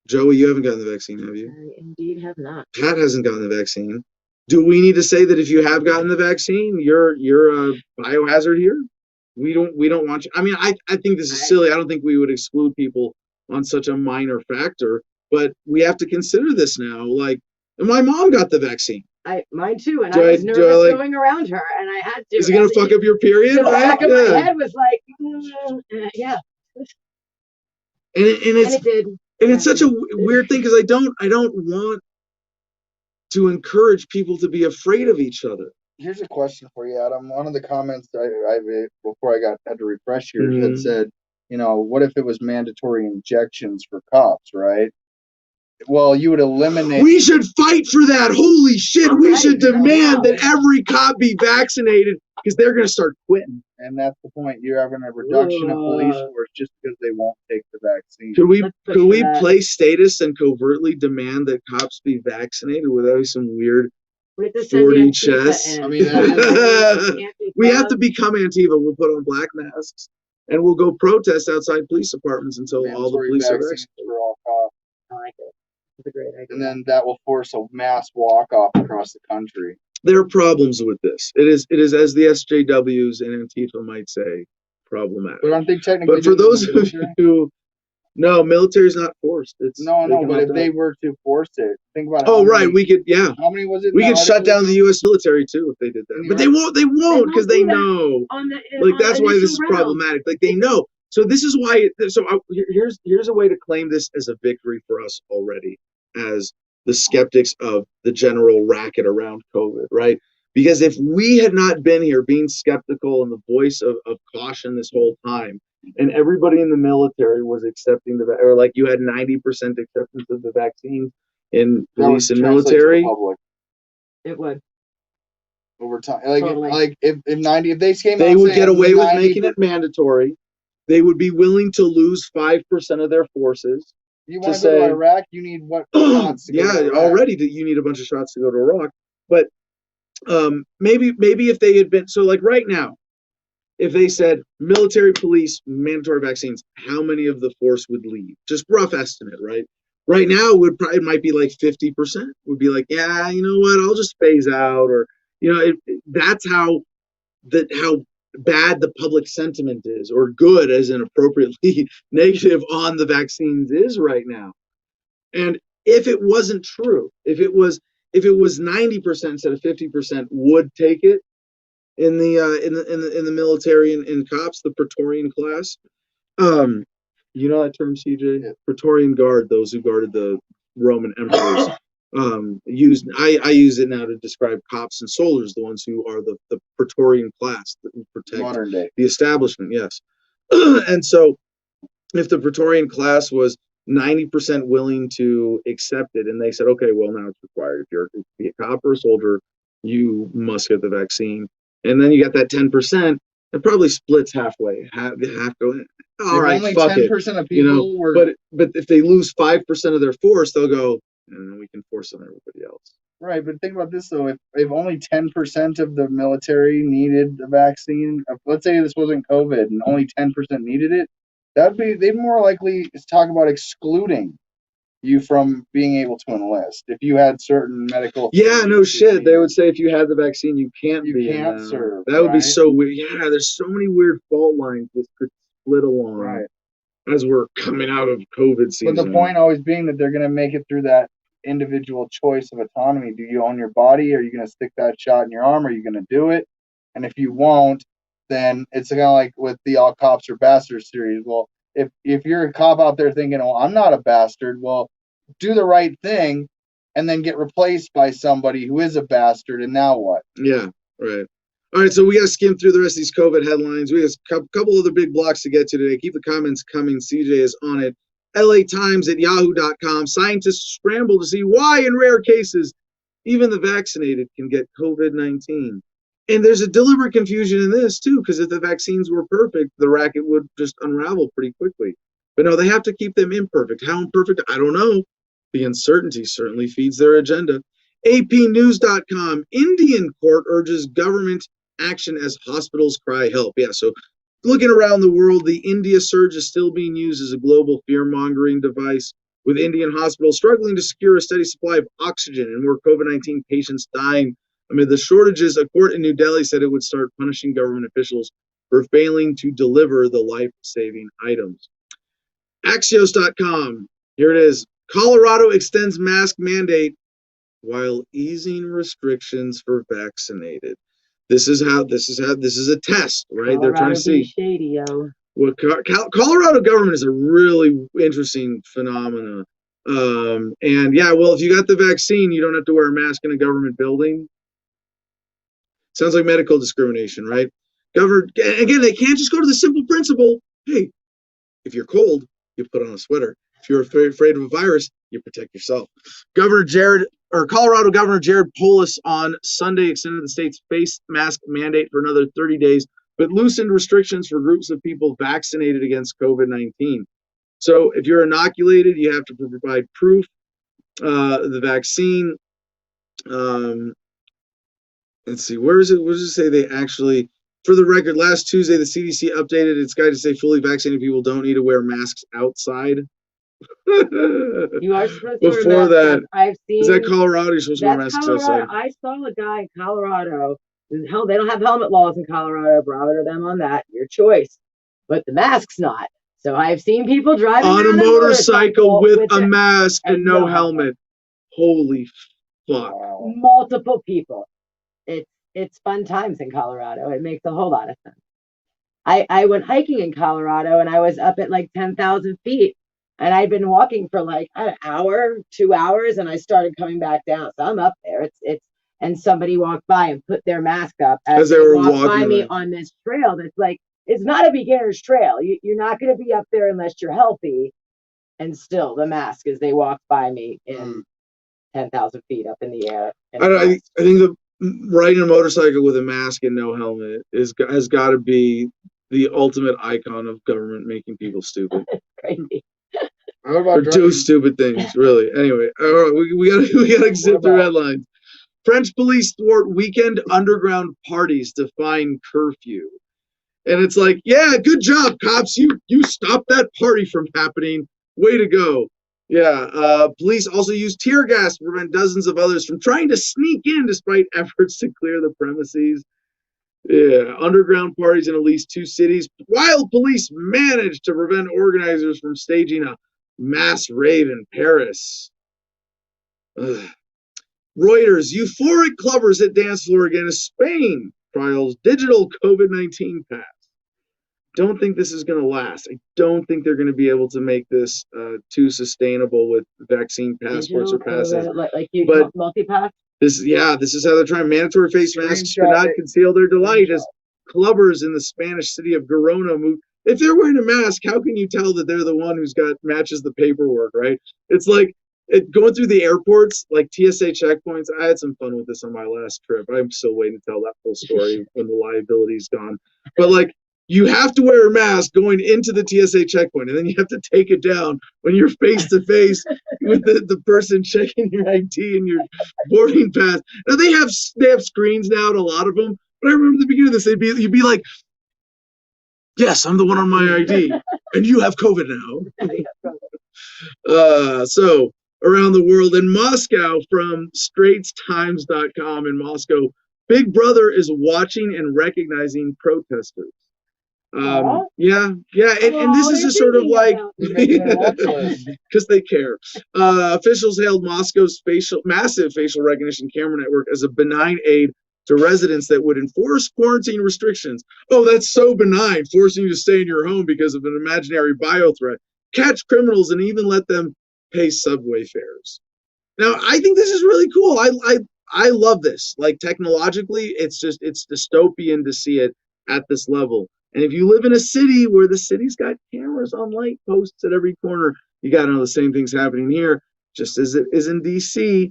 Joey, you haven't gotten the vaccine, have you? I indeed have not. Pat hasn't gotten the vaccine. Do we need to say that if you have gotten the vaccine, you're a biohazard here? We don't want you. I mean, I think this is silly. I don't think we would exclude people on such a minor factor, but we have to consider this now. Like, and my mom got the vaccine. Mine too, and I was nervous going around her, and I had to. Is it gonna fuck up your period? The back of my head was like, yeah. And it did. And it's such a weird thing, because I don't want to encourage people to be afraid of each other. Here's a question for you, Adam. One of the comments I before I had to refresh here had said, what if it was mandatory injections for cops, right? Well, you would eliminate. We should fight for that. Holy shit! We should demand that every cop be vaccinated, because they're going to start quitting. And that's the point. You're having a reduction of police force just because they won't take the vaccine. Could we play status and covertly demand that cops be vaccinated without some weird 4D chess? I mean, we have to become Antifa. We'll put on black masks and we'll go protest outside police departments until all the police are vaccinated. For all cops. I like it. It's a great idea. And then that will force a mass walk-off across the country. There are problems with this. It is, as the SJWs and Antifa might say, problematic. But aren't they technically? But for those of you who, no, military is not forced. It's no, but if they were to force it, think about. Oh, right, we could, yeah. How many was it? We could shut down the U.S. military too if they did that. But they won't. They won't, because they know. Like, that's why this is problematic. Like, they know. So this is why. So here's a way to claim this as a victory for us already, as the skeptics of the general racket around COVID, right? Because if we had not been here being skeptical and the voice of caution this whole time, and everybody in the military was accepting or like you had 90% acceptance of the vaccine in police and military, it would. Over time, like if they came, they would get away with making it mandatory. They would be willing to lose 5% of their forces. You want to go to Iraq? You need what shots to go to Iraq? Already you need a bunch of shots to go to Iraq. But maybe if they had been, so like right now, if they said military, police, mandatory vaccines, how many of the force would leave? Just rough estimate, right? Right now, it might be like 50%. Would be like, yeah, you know what? I'll just phase out, or that's how bad the public sentiment is, or good as in appropriately negative on the vaccines is right now. And if it wasn't true, if it was 90% instead of 50% would take it in the military and cops, the Praetorian class, you know that term, CJ? Yeah. Praetorian Guard, those who guarded the Roman emperors. I use it now to describe cops and soldiers, the ones who are the Praetorian class that protect modern day the establishment. Yes. And so if the Praetorian class was 90% willing to accept it, and they said, okay, well, now it's required. If you're a cop or a soldier, you must get the vaccine. And then you got that 10%, it probably splits halfway. Half go in. All right, only fuck 10% of people were. But if they lose 5% of their force, they'll go, and then we can force on everybody else. Right, but think about this though: if only 10% of the military needed the vaccine, let's say this wasn't COVID and only 10% needed it, they'd more likely talk about excluding you from being able to enlist if you had certain medical. Yeah, no shit. They would say if you had the vaccine, you can't serve. That would be so weird. Yeah, there's so many weird fault lines this could split along. Right. As we're coming out of COVID season. But the point always being that they're going to make it through that individual choice of autonomy. Do you own your body? Are you going to stick that shot in your arm? Are you going to do it? And if you won't, then it's kind of like with the all cops are bastards series. Well, if you're a cop out there thinking, "Oh, I'm not a bastard," well, do the right thing, and then get replaced by somebody who is a bastard, and now what? Yeah, right. All right, so we got to skim through the rest of these COVID headlines. We have a couple other big blocks to get to today. Keep the comments coming. CJ is on it. LA Times at yahoo.com. Scientists scramble to see why, in rare cases, even the vaccinated can get COVID-19. And there's a deliberate confusion in this, too, because if the vaccines were perfect, the racket would just unravel pretty quickly. But no, they have to keep them imperfect. How imperfect? I don't know. The uncertainty certainly feeds their agenda. APnews.com. Indian court urges government action as hospitals cry help. Yeah, so looking around the world, the India surge is still being used as a global fear-mongering device, with Indian hospitals struggling to secure a steady supply of oxygen and more COVID-19 patients dying amid the shortages. A court in New Delhi said it would start punishing government officials for failing to deliver the life-saving items. Axios.com. Here it is. Colorado extends mask mandate while easing restrictions for vaccinated. This is a test, right? Colorado They're trying to see. Shady, yo. Well, Colorado government is a really interesting phenomenon. And yeah, well, if you got the vaccine, you don't have to wear a mask in a government building. Sounds like medical discrimination, right? Again, they can't just go to the simple principle. Hey, if you're cold, you put on a sweater. If you're afraid of a virus, you protect yourself. Colorado Governor Jared Polis on Sunday extended the state's face mask mandate for another 30 days, but loosened restrictions for groups of people vaccinated against COVID-19. So if you're inoculated, you have to provide proof of the vaccine. Let's see, where is it? What does it say? They actually, for the record, last Tuesday, the CDC updated its guide to say fully vaccinated people don't need to wear masks outside. You are supposed to Before wear masks. that, I've seen. is that Colorado? You're supposed to wear That's masks Colorado. outside. I saw a guy in Colorado. Hell, they don't have helmet laws in Colorado. Bravo to them on that. Your choice. But the mask's not. So I've seen people driving On a around motorcycle with a mask and no helmet. Holy fuck. Wow. Multiple people. It's fun times in Colorado. It makes a whole lot of sense. I went hiking in Colorado and I was up at like 10,000 feet. And I'd been walking for like an hour, 2 hours, and I started coming back down. So I'm up there. And somebody walked by and put their mask up as they were walking by me on this trail. That's like, it's not a beginner's trail. You're not going to be up there unless you're healthy. And still, the mask as they walked by me in 10,000 feet up in the air. I think riding a motorcycle with a mask and no helmet has got to be the ultimate icon of government making people stupid. Crazy. Or do stupid things, really. Anyway, we gotta zip through headlines. French police thwart weekend underground parties defying curfew. And it's like, yeah, good job, cops. You stopped that party from happening. Way to go. Yeah. Police also used tear gas to prevent dozens of others from trying to sneak in despite efforts to clear the premises. Yeah, underground parties in at least 2 cities, while police managed to prevent organizers from staging a mass rave in Paris. Ugh. Reuters, euphoric clubbers at dance floor again as Spain trials digital COVID-19 pass. Don't think this is going to last. I don't think they're going to be able to make this too sustainable with vaccine passports or passes. But multi-pass? This is how they're trying. Mandatory face masks could not conceal their delight as clubbers in the Spanish city of Girona moved. If they're wearing a mask, how can you tell that they're the one who's matches the paperwork, right? It's like going through the airports, like TSA checkpoints. I had some fun with this on my last trip. I'm still waiting to tell that full story when the liability's gone. But like, you have to wear a mask going into the TSA checkpoint, and then you have to take it down when you're face to face with the person checking your ID and your boarding pass. Now they have screens now, and a lot of them. But I remember at the beginning of this, you'd be like, "Yes, I'm the one on my ID, and you have COVID now." So around the world in Moscow, from StraitsTimes.com in Moscow, Big Brother is watching and recognizing protesters. And this is just sort of like because they care. Officials hailed Moscow's massive facial recognition camera network as a benign aid to residents that would enforce quarantine restrictions. Oh, that's so benign, forcing you to stay in your home because of an imaginary bio threat. Catch criminals and even let them pay subway fares. Now, I think this is really cool. I love this. Like, technologically, it's dystopian to see it at this level. And if you live in a city where the city's got cameras on light posts at every corner, you got to know the same thing's happening here, just as it is in DC,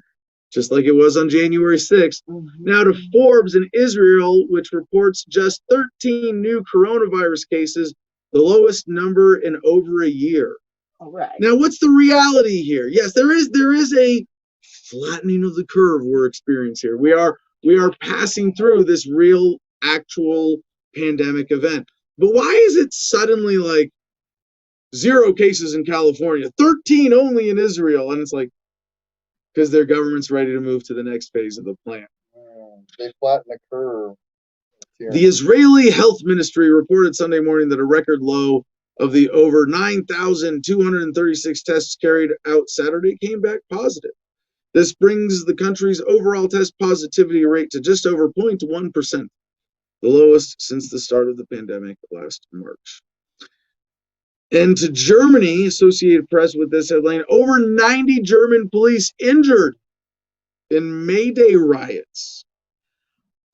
just like it was on January 6th. Now to Forbes in Israel, which reports just 13 new coronavirus cases, the lowest number in over a year. All right. Now, what's the reality here? Yes, there is a flattening of the curve we're experiencing here. We are passing through this real, actual pandemic event. But why is it suddenly like 0 cases in California, 13 only in Israel? And it's like, because their government's ready to move to the next phase of the plan. They flatten the curve. The Israeli Health Ministry reported Sunday morning that a record low of the over 9,236 tests carried out Saturday came back positive. This brings the country's overall test positivity rate to just over 0.1%, the lowest since the start of the pandemic last March. And to Germany, Associated Press with this headline, over 90 German police injured in May Day riots.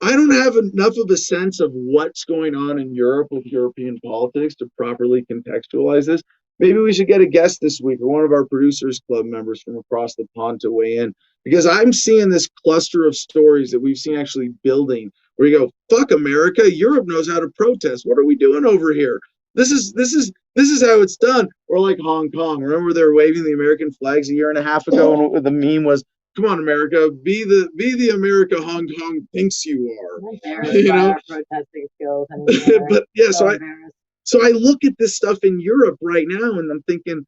I don't have enough of a sense of what's going on in Europe with European politics to properly contextualize this. Maybe we should get a guest this week or one of our producers club members from across the pond to weigh in, because I'm seeing this cluster of stories that we've seen actually building where you go, fuck America, Europe knows how to protest. What are we doing over here? This is how it's done. Or like Hong Kong. Remember they were waving the American flags a year and a half ago, and the meme was, "Come on, America, be the America Hong Kong thinks you are." You know, our protesting skills. But yeah, so I look at this stuff in Europe right now, and I'm thinking,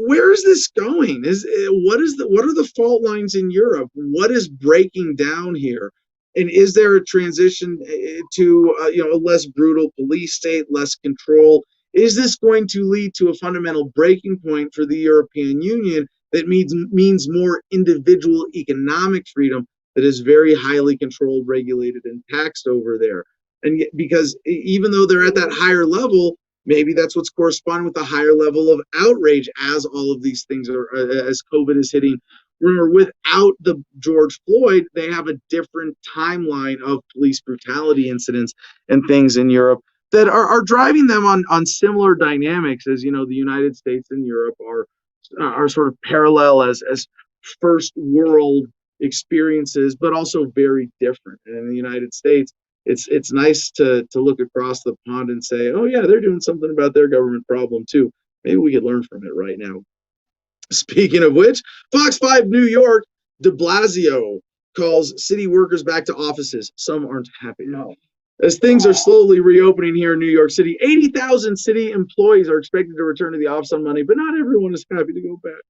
where is this going? What are the fault lines in Europe? What is breaking down here? And is there a transition to a less brutal police state, less control? Is this going to lead to a fundamental breaking point for the European Union that means more individual economic freedom that is very highly controlled, regulated, and taxed over there? And yet, because even though they're at that higher level, maybe that's what's corresponding with the higher level of outrage as all of these things are, as COVID is hitting. Remember, without the George Floyd, they have a different timeline of police brutality incidents and things in Europe that are driving them on similar dynamics as, the United States and Europe are sort of parallel as first world experiences, but also very different. And in the United States, it's nice to look across the pond and say, oh yeah, they're doing something about their government problem too. Maybe we could learn from it right now. Speaking of which, Fox 5 New York, de Blasio calls city workers back to offices. Some aren't happy. No. As things are slowly reopening here in New York City, 80,000 city employees are expected to return to the office on Monday, but not everyone is happy to go back.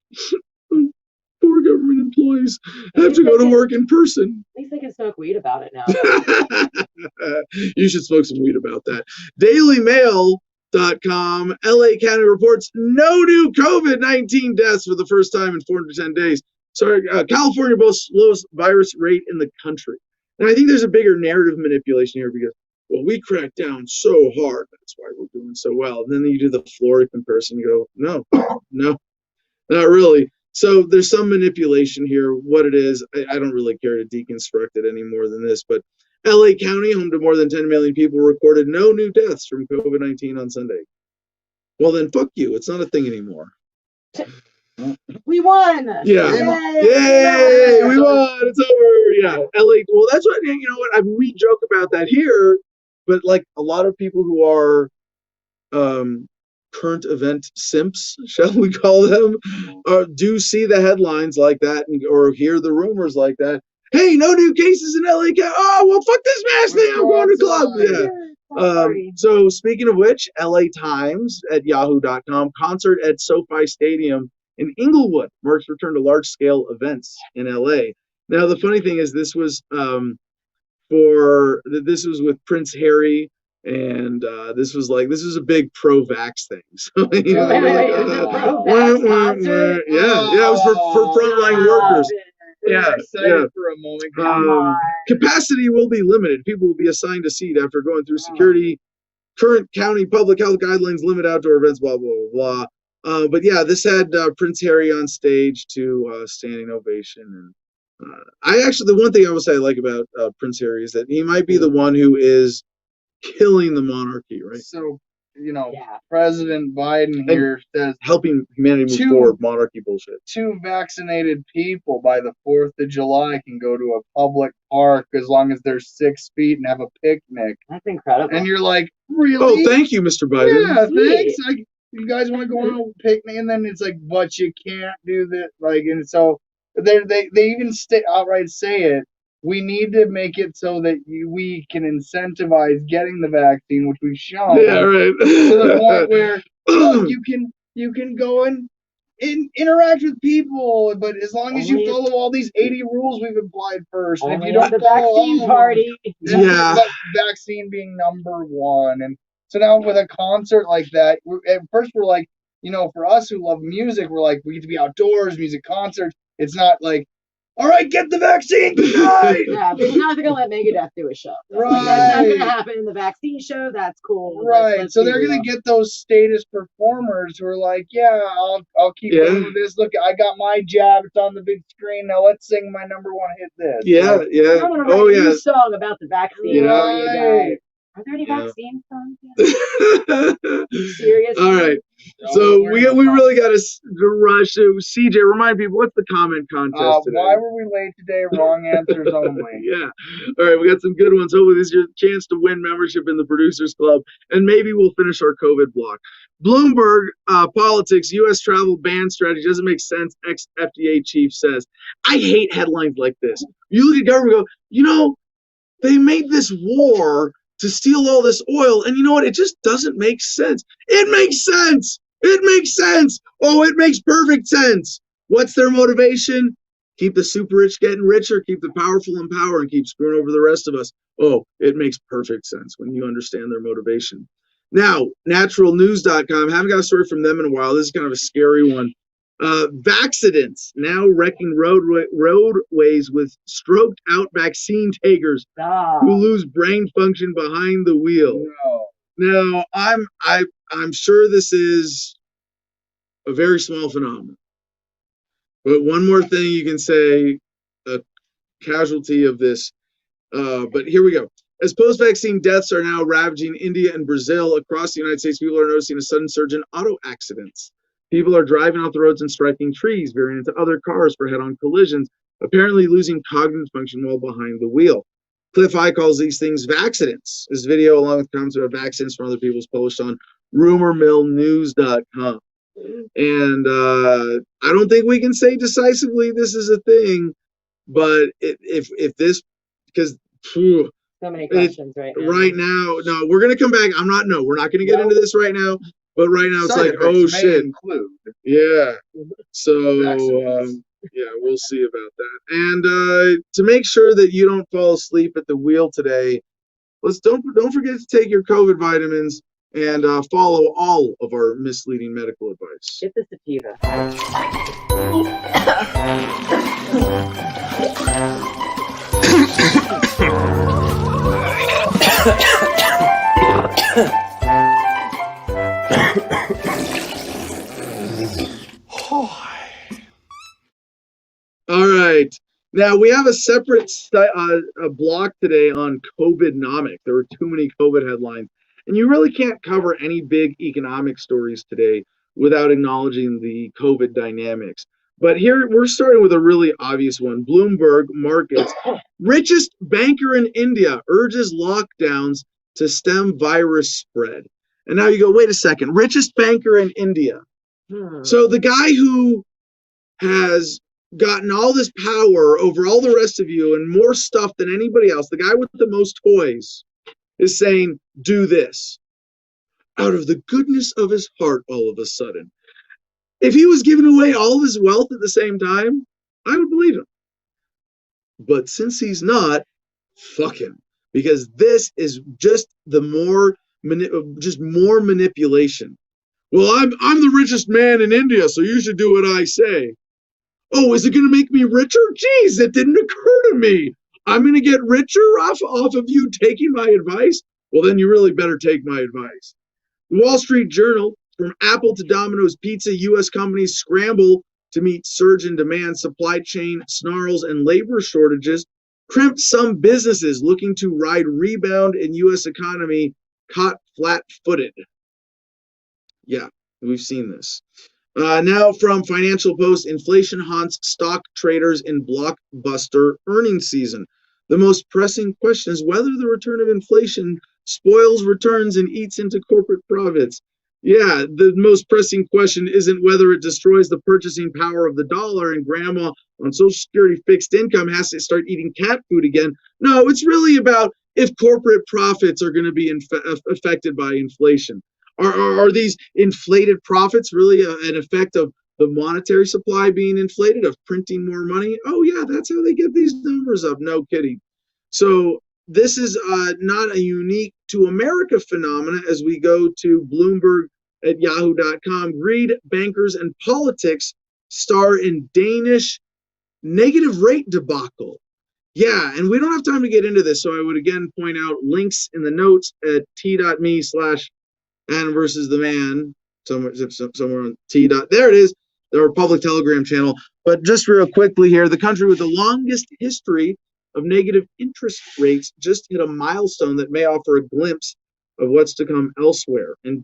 Poor government employees have to go to work in person. At least they can smoke weed about it now. You should smoke some weed about that. DailyMail.com, LA County reports no new COVID-19 deaths for the first time in 410 days. Sorry, California boasts lowest virus rate in the country. And I think there's a bigger narrative manipulation here because, well, we cracked down so hard. That's why we're doing so well. And then you do the Florida comparison. You go, no, not really. So there's some manipulation here. What it is, I don't really care to deconstruct it any more than this. But LA County, home to more than 10 million people, recorded no new deaths from COVID-19 on Sunday. Well, then fuck you. It's not a thing anymore. We won. Yeah. Yay! We won. It's over. Yeah. LA. Well, that's what, what? I mean, we joke about that here, but like a lot of people who are current event simps, shall we call them, do see the headlines like that or hear the rumors like that. Hey, no new cases in LA. Oh, well, fuck this mask thing. I'm going to club. Yeah. So speaking of which, LA Times at yahoo.com, concert at SoFi Stadium in Inglewood marks return to large-scale events in LA. Now, the funny thing is this was with Prince Harry, and this was a big pro-vax thing. So, it was for frontline workers. Yeah, excited yeah. for a moment. Come on. Capacity will be limited. People will be assigned a seat after going through security. Current county public health guidelines limit outdoor events, blah, blah, blah, blah. But yeah, this had Prince Harry on stage to standing ovation. And I actually, the one thing I will say I like about Prince Harry is that he might be the one who is killing the monarchy, right? So, you know, Yeah. President Biden here says Helping humanity move forward monarchy bullshit. 2 vaccinated people by the 4th of July can go to a public park as long as they're 6 feet and have a picnic. That's incredible. And you're like, really? Oh, thank you, Mr. Biden. Yeah, Sweet. thanks. Like, you guys want to go on a picnic? And then it's like, but you can't do that. Like, and so they even outright say it. We need to make it so that we can incentivize getting the vaccine, which we've shown. Yeah, right. To the point where look, you can go and interact with people, but as long as you follow all these 80 rules we've applied first, and if you don't the follow vaccine all party. Yeah. vaccine being number one, and so now with a concert like that, at first we're like, you know, for us who love music, we're like, we get to be outdoors, music concerts. It's not like, all right, get the vaccine tonight. Yeah, but you're not gonna let Megadeth do a show. Right. That's not gonna happen in the vaccine show. That's cool. Right. So they're gonna get those status performers who are like, yeah, I'll keep going with this. Look, I got my jab. It's on the big screen. Now let's sing my number one hit. This. Yeah, yeah. I'm gonna write a new song about the vaccine. Right. You guys. Are there any vaccine songs yet? Seriously? All right. So we really got to rush. CJ, remind people, what's the comment contest today? Why were we late today? Wrong answers only. Yeah. All right, we got some good ones. Hopefully this is your chance to win membership in the Producers Club, and maybe we'll finish our COVID block. Bloomberg politics, U.S. travel ban strategy doesn't make sense, ex-FDA chief says. I hate headlines like this. You look at government and go, you know, they made this war to steal all this oil, and you know what? It just doesn't make sense. It makes sense. It makes sense. Oh, it makes perfect sense. What's their motivation? Keep the super rich getting richer, keep the powerful in power, and keep screwing over the rest of us. Oh, it makes perfect sense when you understand their motivation. Now, naturalnews.com, haven't got a story from them in a while. This is kind of a scary one. Vaxidents now wrecking roadways with stroked out vaccine takers who lose brain function behind the wheel. No. Now, I'm sure this is a very small phenomenon. But one more thing you can say, a casualty of this. But here we go. As post-vaccine deaths are now ravaging India and Brazil, across the United States, people are noticing a sudden surge in auto accidents. People are driving off the roads and striking trees, veering into other cars for head-on collisions, apparently losing cognitive function while behind the wheel. Cliff I calls these things vaxidents. This video, along with comments about vaccines from other people, is published on rumormillnews.com. And I don't think we can say decisively this is a thing, but if this, because so many questions right now, no, we're gonna come back. We're not gonna get into this right now. But right now it's like, oh shit, yeah. So yeah, we'll see about that. And to make sure that you don't fall asleep at the wheel today, don't forget to take your COVID vitamins and follow all of our misleading medical advice. Get the sativa. All right. Now we have a separate a block today on Covidnomics. There were too many COVID headlines, and you really can't cover any big economic stories today without acknowledging the COVID dynamics. But here we're starting with a really obvious one. Bloomberg markets richest banker in India urges lockdowns to stem virus spread. And now you go, wait a second, richest banker in India. So the guy who has gotten all this power over all the rest of you and more stuff than anybody else, the guy with the most toys, is saying, do this. Out of the goodness of his heart, all of a sudden. If he was giving away all of his wealth at the same time, I would believe him. But since he's not, fuck him. Because this is just more manipulation. Well, I'm the richest man in India, so you should do what I say. Oh, is it going to make me richer? Geez, that didn't occur to me. I'm going to get richer off of you taking my advice? Well, then you really better take my advice. The Wall Street Journal, from Apple to Domino's Pizza, U.S. companies scramble to meet surge in demand, supply chain snarls, and labor shortages crimp some businesses looking to ride rebound in U.S. economy caught flat-footed. Yeah, we've seen this. Now from Financial Post, inflation haunts stock traders in blockbuster earnings season. The most pressing question is whether the return of inflation spoils returns and eats into corporate profits. Yeah, the most pressing question isn't whether it destroys the purchasing power of the dollar and grandma on Social Security fixed income has to start eating cat food again. No, it's really about if corporate profits are going to be affected by inflation. Are these inflated profits really an effect of the monetary supply being inflated, of printing more money? Oh, yeah, that's how they get these numbers up. No kidding. So this is not a unique to America phenomena as we go to Bloomberg at yahoo.com. Greed, bankers, and politics star in Danish negative rate debacle. Yeah, and we don't have time to get into this, so I would again point out links in the notes at t.me/Adam versus the man, somewhere on T. There it is, our public Telegram channel. But just real quickly here, the country with the longest history of negative interest rates just hit a milestone that may offer a glimpse of what's to come elsewhere. In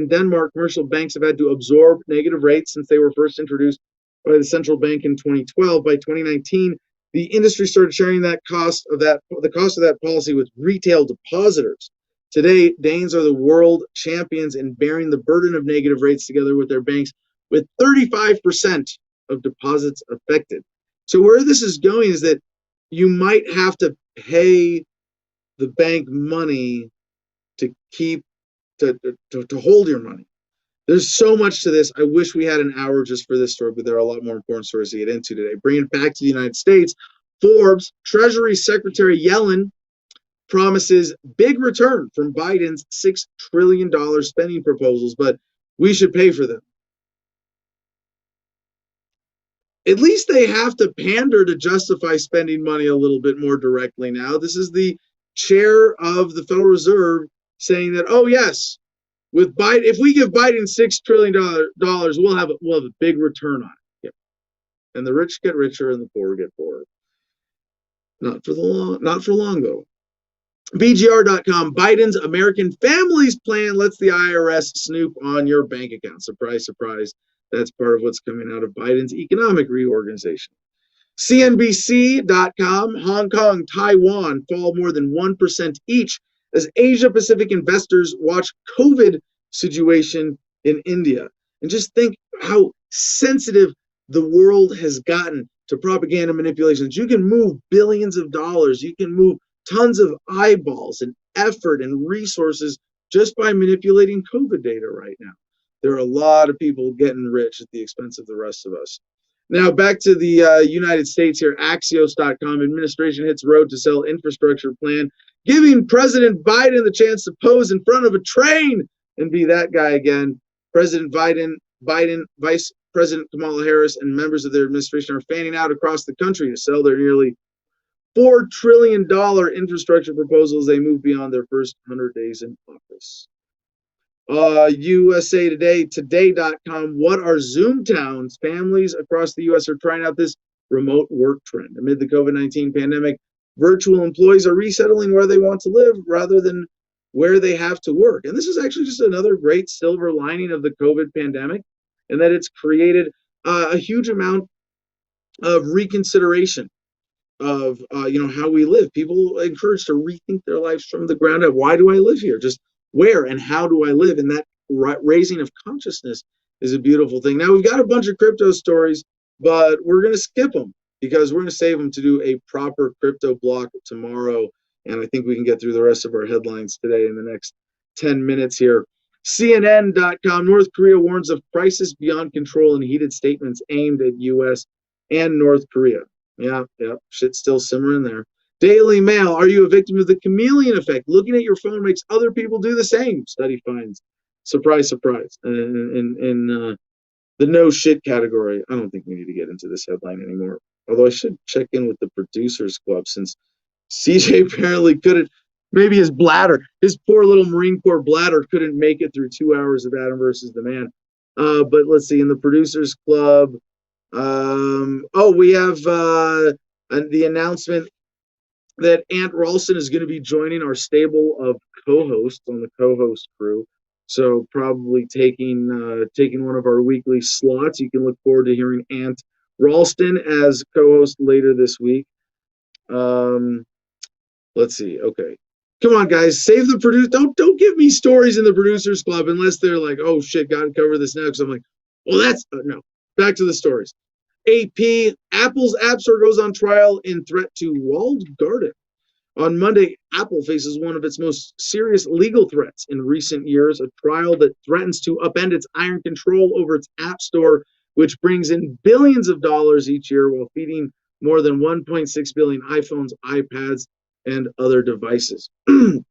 Denmark, commercial banks have had to absorb negative rates since they were first introduced by the central bank in 2012. By 2019, the industry started sharing the cost of that policy with retail depositors. Today, Danes are the world champions in bearing the burden of negative rates together with their banks, with 35% of deposits affected. So where this is going is that you might have to pay the bank money to keep to hold your money. There's so much to this. I wish we had an hour just for this story, but there are a lot more important stories to get into today. Bringing it back to the United States, Forbes, Treasury Secretary Yellen promises big return from Biden's $6 trillion spending proposals, but we should pay for them. At least they have to pander to justify spending money a little bit more directly now. This is the chair of the Federal Reserve saying that, oh yes, with Biden, if we give Biden $6 trillion, we'll have a big return on it. Yep. And the rich get richer and the poor get poorer. Not for long though. BGR.com, Biden's American Families Plan lets the IRS snoop on your bank account. Surprise, surprise. That's part of what's coming out of Biden's economic reorganization. CNBC.com, Hong Kong, Taiwan fall more than 1% each as Asia Pacific investors watch COVID situation in India. And just think how sensitive the world has gotten to propaganda manipulations. You can move billions of dollars. You can move tons of eyeballs and effort and resources just by manipulating COVID data right now. There are a lot of people getting rich at the expense of the rest of us. Now back to the United States here. Axios.com, administration hits road to sell infrastructure plan, giving President Biden the chance to pose in front of a train and be that guy again. President Biden, Vice President Kamala Harris, and members of their administration are fanning out across the country to sell their nearly $4 trillion infrastructure proposals. They move beyond their first 100 days in office. USA Today, today.com, what are Zoom towns? Families across the U.S. are trying out this remote work trend. Amid the COVID-19 pandemic, virtual employees are resettling where they want to live rather than where they have to work. And this is actually just another great silver lining of the COVID pandemic, and that it's created a huge amount of reconsideration of how we live. People are encouraged to rethink their lives from the ground up. Why do I live here? Just where and how do I live? And that raising of consciousness is a beautiful thing. Now we've got a bunch of crypto stories, but we're going to skip them because we're going to save them to do a proper crypto block tomorrow. And I think we can get through the rest of our headlines today in the next 10 minutes here. CNN.com, North Korea warns of crisis beyond control in heated statements aimed at U.S. and North Korea. Yeah, shit's still simmering there. Daily Mail, are you a victim of the chameleon effect? Looking at your phone makes other people do the same, study finds. Surprise, surprise. In The no shit category. I don't think we need to get into this headline anymore. Although I should check in with the producers club since CJ apparently couldn't. Maybe his bladder, his poor little Marine Corps bladder, couldn't make it through 2 hours of Adam versus the Man. But let's see, in the producers club, we have the announcement that Ant Ralston is going to be joining our stable of co-hosts on the co-host crew. So probably taking one of our weekly slots. You can look forward to hearing Ant Ralston as co-host later this week. Let's see. Okay, come on, guys, save the produce. Don't give me stories in the producers club unless they're like, oh shit, got to cover this now. Because I'm like, well, that's no. Back to the stories. AP, Apple's App Store goes on trial in threat to walled garden. On Monday, Apple faces one of its most serious legal threats in recent years, a trial that threatens to upend its iron control over its App Store, which brings in billions of dollars each year while feeding more than 1.6 billion iPhones, iPads, and other devices. To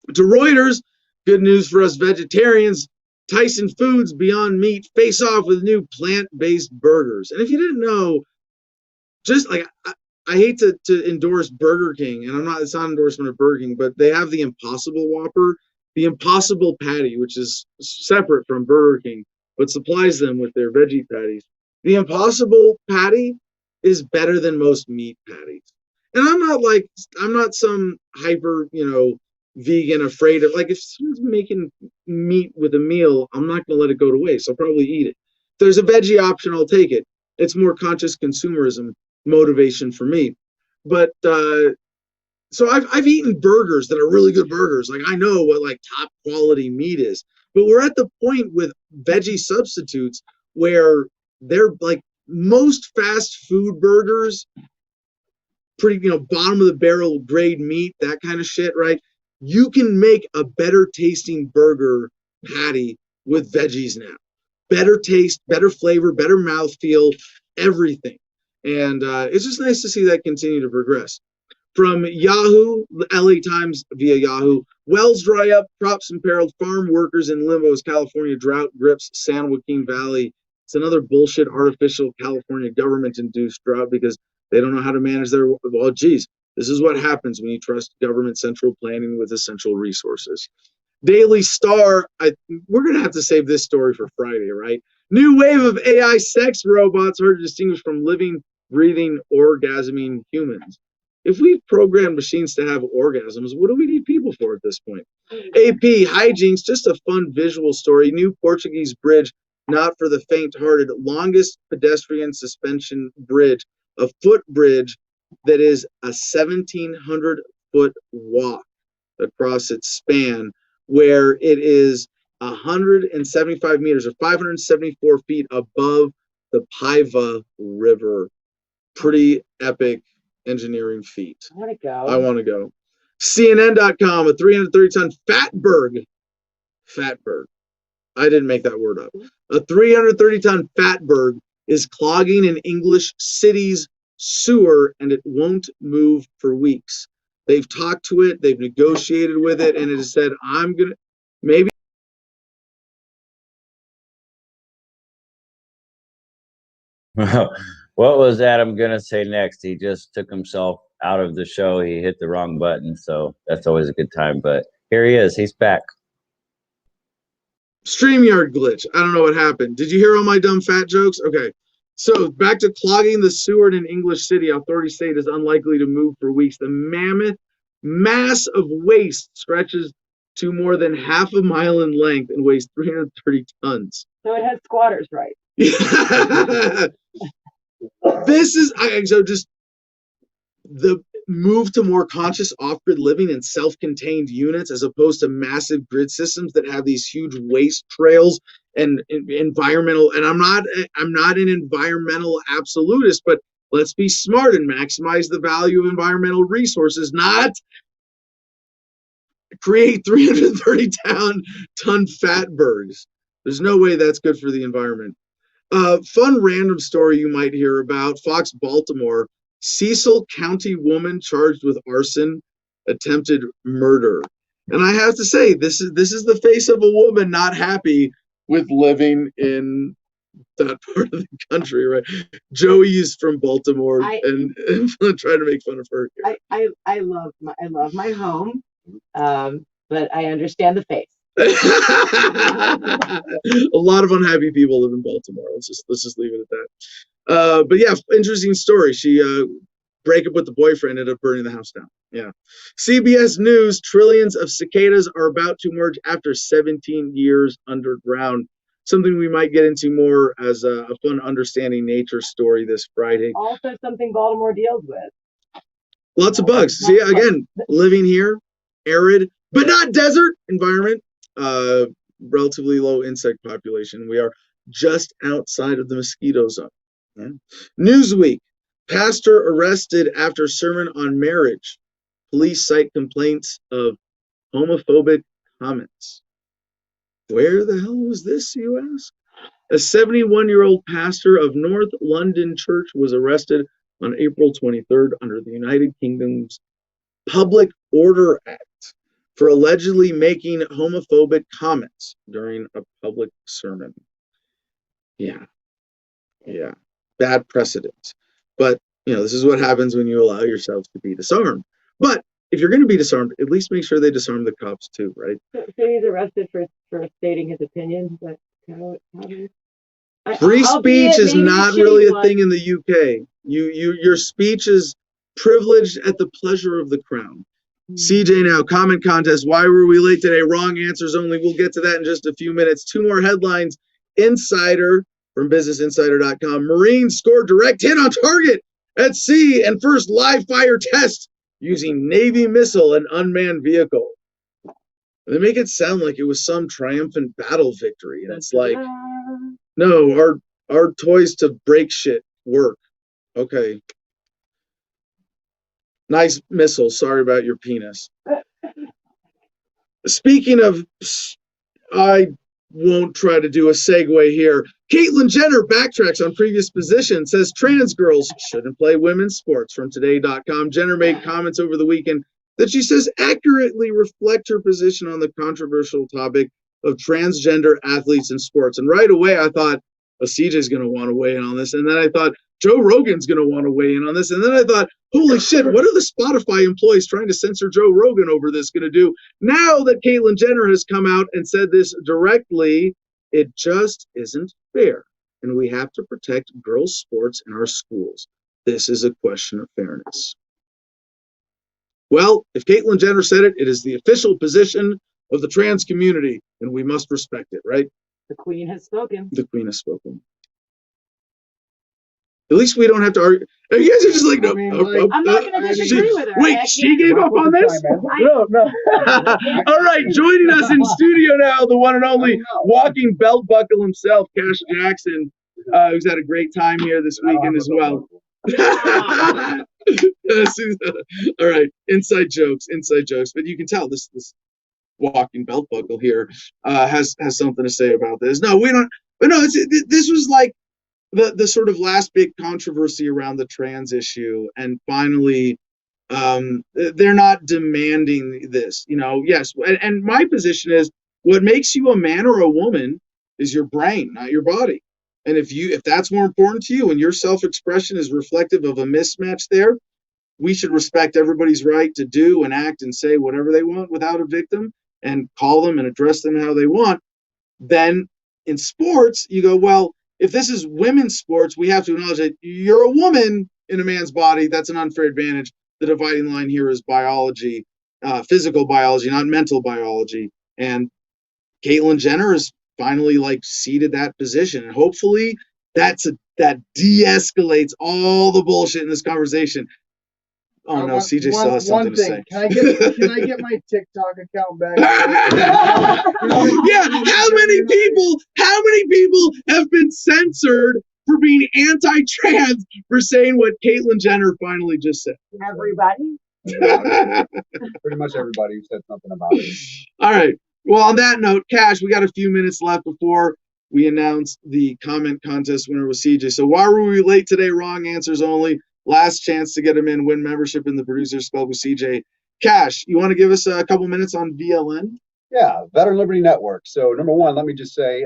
Reuters, good news for us vegetarians, Tyson Foods Beyond Meat face off with new plant-based burgers. And if you didn't know, just like I hate to endorse Burger King, and it's not an endorsement of Burger King, but they have the Impossible Whopper, the Impossible Patty, which is separate from Burger King, but supplies them with their veggie patties. The Impossible Patty is better than most meat patties. And I'm not some hyper, vegan afraid of, like, if someone's making meat with a meal, I'm not going to let it go to waste. I'll probably eat it. If there's a veggie option, I'll take it. It's more conscious consumerism motivation for me. But so I've eaten burgers that are really good burgers. Like, I know what like top quality meat is. But we're at the point with veggie substitutes where they're like most fast food burgers, pretty, bottom of the barrel grade meat, that kind of shit, right? You can make a better tasting burger patty with veggies now. Better taste, better flavor, better mouthfeel, everything. And it's just nice to see that continue to progress. From Yahoo, LA Times via Yahoo, wells dry up, crops imperiled, farm workers in limbo as California drought grips San Joaquin Valley. It's another bullshit artificial California government-induced drought because they don't know how to manage their, well, geez, this is what happens when you trust government central planning with essential resources. Daily Star, we're going to have to save this story for Friday, right? New wave of AI sex robots hard to distinguish from living, breathing, orgasming humans. If we've programmed machines to have orgasms, what do we need people for at this point? AP, hijinks, just a fun visual story. New Portuguese bridge, not for the faint-hearted. Longest pedestrian suspension bridge, a footbridge that is a 1,700-foot walk across its span, where it is 175 meters or 574 feet above the Paiva River. Pretty epic engineering feat. I want to go. I want to go. CNN.com, a 330-ton fatberg. I didn't make that word up. A 330-ton fatberg is clogging an English city's sewer, and it won't move for weeks. They've talked to it, they've negotiated with it, and it has said, I'm going to, maybe. What was Adam going to say next? He just took himself out of the show. He hit the wrong button, so that's always a good time. But here he is. He's back. StreamYard glitch. I don't know what happened. Did you hear all my dumb fat jokes? Okay. So back to clogging the sewer in an English city. Authorities say it is unlikely to move for weeks. The mammoth mass of waste stretches to more than half a mile in length and weighs 330 tons. So it has squatters' rights. This is so just the move to more conscious off-grid living and self-contained units as opposed to massive grid systems that have these huge waste trails and environmental. And I'm not an environmental absolutist, but let's be smart and maximize the value of environmental resources, not create 330-ton fatbergs. There's no way that's good for the environment. Fun random story you might hear about. Fox Baltimore, Cecil County woman charged with arson, attempted murder. And I have to say, this is the face of a woman not happy with living in that part of the country, right? Joey's from Baltimore, and trying to make fun of her. I love my home, but I understand the face. A lot of unhappy people live in Baltimore. Let's just leave it at that. But yeah, interesting story. She break up with the boyfriend, ended up burning the house down. Yeah. CBS News: trillions of cicadas are about to emerge after 17 years underground. Something we might get into more as a fun understanding nature story this Friday. Also something Baltimore deals with. Lots of bugs. See, again, living here, arid, but not desert environment. Relatively low insect population. We are just outside of the mosquito zone. Yeah. Newsweek: pastor arrested after sermon on marriage. Police cite complaints of homophobic comments. Where the hell was this, you ask? A 71-year-old pastor of North London Church was arrested on April 23rd under the United Kingdom's Public Order Act for allegedly making homophobic comments during a public sermon. Yeah. Bad precedent. But, this is what happens when you allow yourselves to be disarmed. But if you're going to be disarmed, at least make sure they disarm the cops too, right? So he's arrested for stating his opinion. But free speech is not really a thing in the UK. Your speech is privileged at the pleasure of the crown. CJ now, comment contest. Why were we late today? Wrong answers only. We'll get to that in just a few minutes. Two more headlines. Insider from businessinsider.com. Marines scored direct hit on target at sea and first live fire test using Navy missile and unmanned vehicle. They make it sound like it was some triumphant battle victory. And it's like, no, our toys to break shit work. Okay. Nice missile. Sorry about your penis. Speaking of, I won't try to do a segue here. Caitlyn Jenner backtracks on previous position, says trans girls shouldn't play women's sports from today.com. Jenner made comments over the weekend that she says accurately reflect her position on the controversial topic of transgender athletes in sports. And right away, I thought, CJ's going to want to weigh in on this. And then I thought, Joe Rogan's going to want to weigh in on this. And then I thought, holy shit, what are the Spotify employees trying to censor Joe Rogan over this going to do? Now that Caitlyn Jenner has come out and said this directly, it just isn't fair. And we have to protect girls' sports in our schools. This is a question of fairness. Well, if Caitlyn Jenner said it, it is the official position of the trans community, and we must respect it, right? The queen has spoken. The queen has spoken. At least we don't have to argue. You guys are just like, no. I'm not going to disagree with her. Wait, she gave up on this? No. All right, joining us in studio now, the one and only walking belt buckle himself, Cash Jackson, who's had a great time here this weekend as well. All right, inside jokes. But you can tell this walking belt buckle here has something to say about this. No, we don't. But no, this was like the sort of last big controversy around the trans issue, and finally they're not demanding this, yes, and my position is what makes you a man or a woman is your brain, not your body. And if that's more important to you and your self-expression is reflective of a mismatch there, we should respect everybody's right to do and act and say whatever they want without a victim and call them and address them how they want. Then in sports, you go, well, if this is women's sports, we have to acknowledge that you're a woman in a man's body. That's an unfair advantage. The dividing line here is biology, physical biology, not mental biology. And Caitlyn Jenner has finally ceded that position. And hopefully that de-escalates all the bullshit in this conversation. Oh no, CJ still has something to say. Can I get my TikTok account back? Yeah, how many people have been censored for being anti-trans for saying what Caitlyn Jenner finally just said? Everybody. Pretty much everybody who said something about it. All right. Well, on that note, Cash, we got a few minutes left before we announce the comment contest winner with CJ. So why were we late today? Wrong answers only. Last chance to get him in, win membership in the Producers Club with CJ. Cash, you want to give us a couple minutes on VLN? Yeah, Veteran Liberty Network. So number one, let me just say,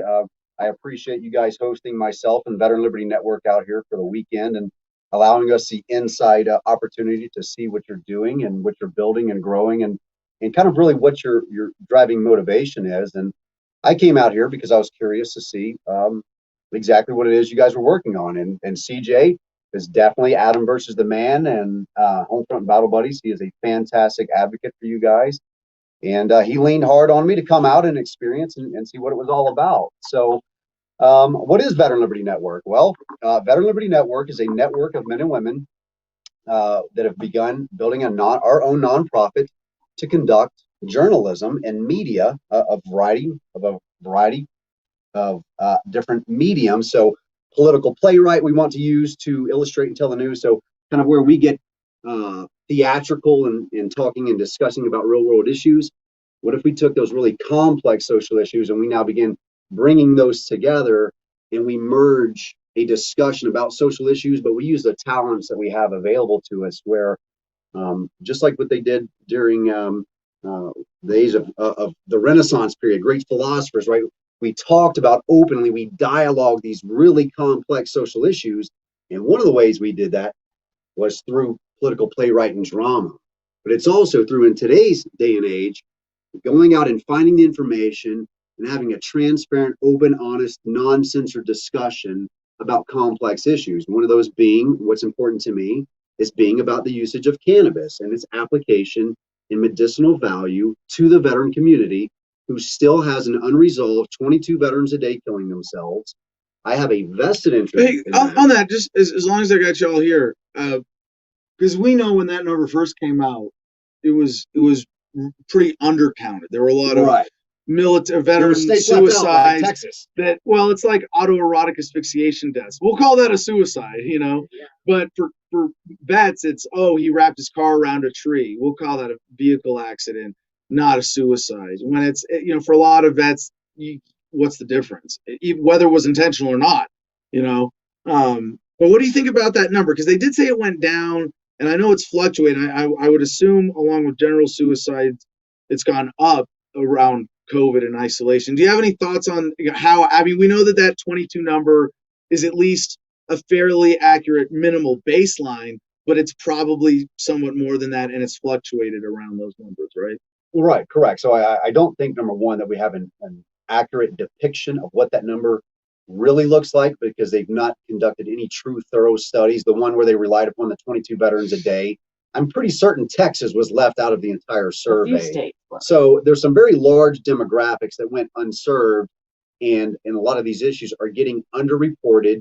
I appreciate you guys hosting myself and Veteran Liberty Network out here for the weekend and allowing us the inside opportunity to see what you're doing and what you're building and growing and kind of really what your driving motivation is. And I came out here because I was curious to see exactly what it is you guys were working on. And CJ is definitely Adam versus the Man and Homefront Battle Buddies. He is a fantastic advocate for you guys. And he leaned hard on me to come out and experience and see what it was all about. So what is Veteran Liberty Network? Well, Veteran Liberty Network is a network of men and women that have begun building our own nonprofit to conduct journalism and media of a variety of different mediums. So political playwright we want to use to illustrate and tell the news. So kind of where we get theatrical and talking and discussing about real world issues. What if we took those really complex social issues and we now begin bringing those together and we merge a discussion about social issues, but we use the talents that we have available to us where just like what they did during the age of the Renaissance period, great philosophers, right? We talked about openly, we dialogued these really complex social issues. And one of the ways we did that was through political playwriting and drama. But it's also through, in today's day and age, going out and finding the information and having a transparent, open, honest, non-censored discussion about complex issues. One of those being, what's important to me, is being about the usage of cannabis and its application and medicinal value to the veteran community who still has an unresolved 22 veterans a day killing themselves. I have a vested interest in that. On that, just as long as I got you all here, because we know when that number first came out, it was pretty undercounted. There were a lot of military veteran suicides Texas. That, well, it's like autoerotic asphyxiation deaths. We'll call that a suicide, you know. Yeah. But for vets, it's, oh, he wrapped his car around a tree. We'll call that a vehicle accident, not a suicide. When it's, you know, for a lot of vets, what's the difference? Whether it was intentional or not, you know. But what do you think about that number? Because they did say it went down, and I know it's fluctuating. I would assume, along with general suicide, it's gone up around COVID and isolation. Do you have any thoughts on how, I mean, we know that 22 number is at least a fairly accurate minimal baseline, but it's probably somewhat more than that, and it's fluctuated around those numbers, right? Right, correct. So I don't think, number one, that we have an accurate depiction of what that number really looks like, because they've not conducted any true thorough studies. The one where they relied upon the 22 veterans a day, I'm pretty certain Texas was left out of the entire survey. So there's some very large demographics that went unserved, and a lot of these issues are getting underreported.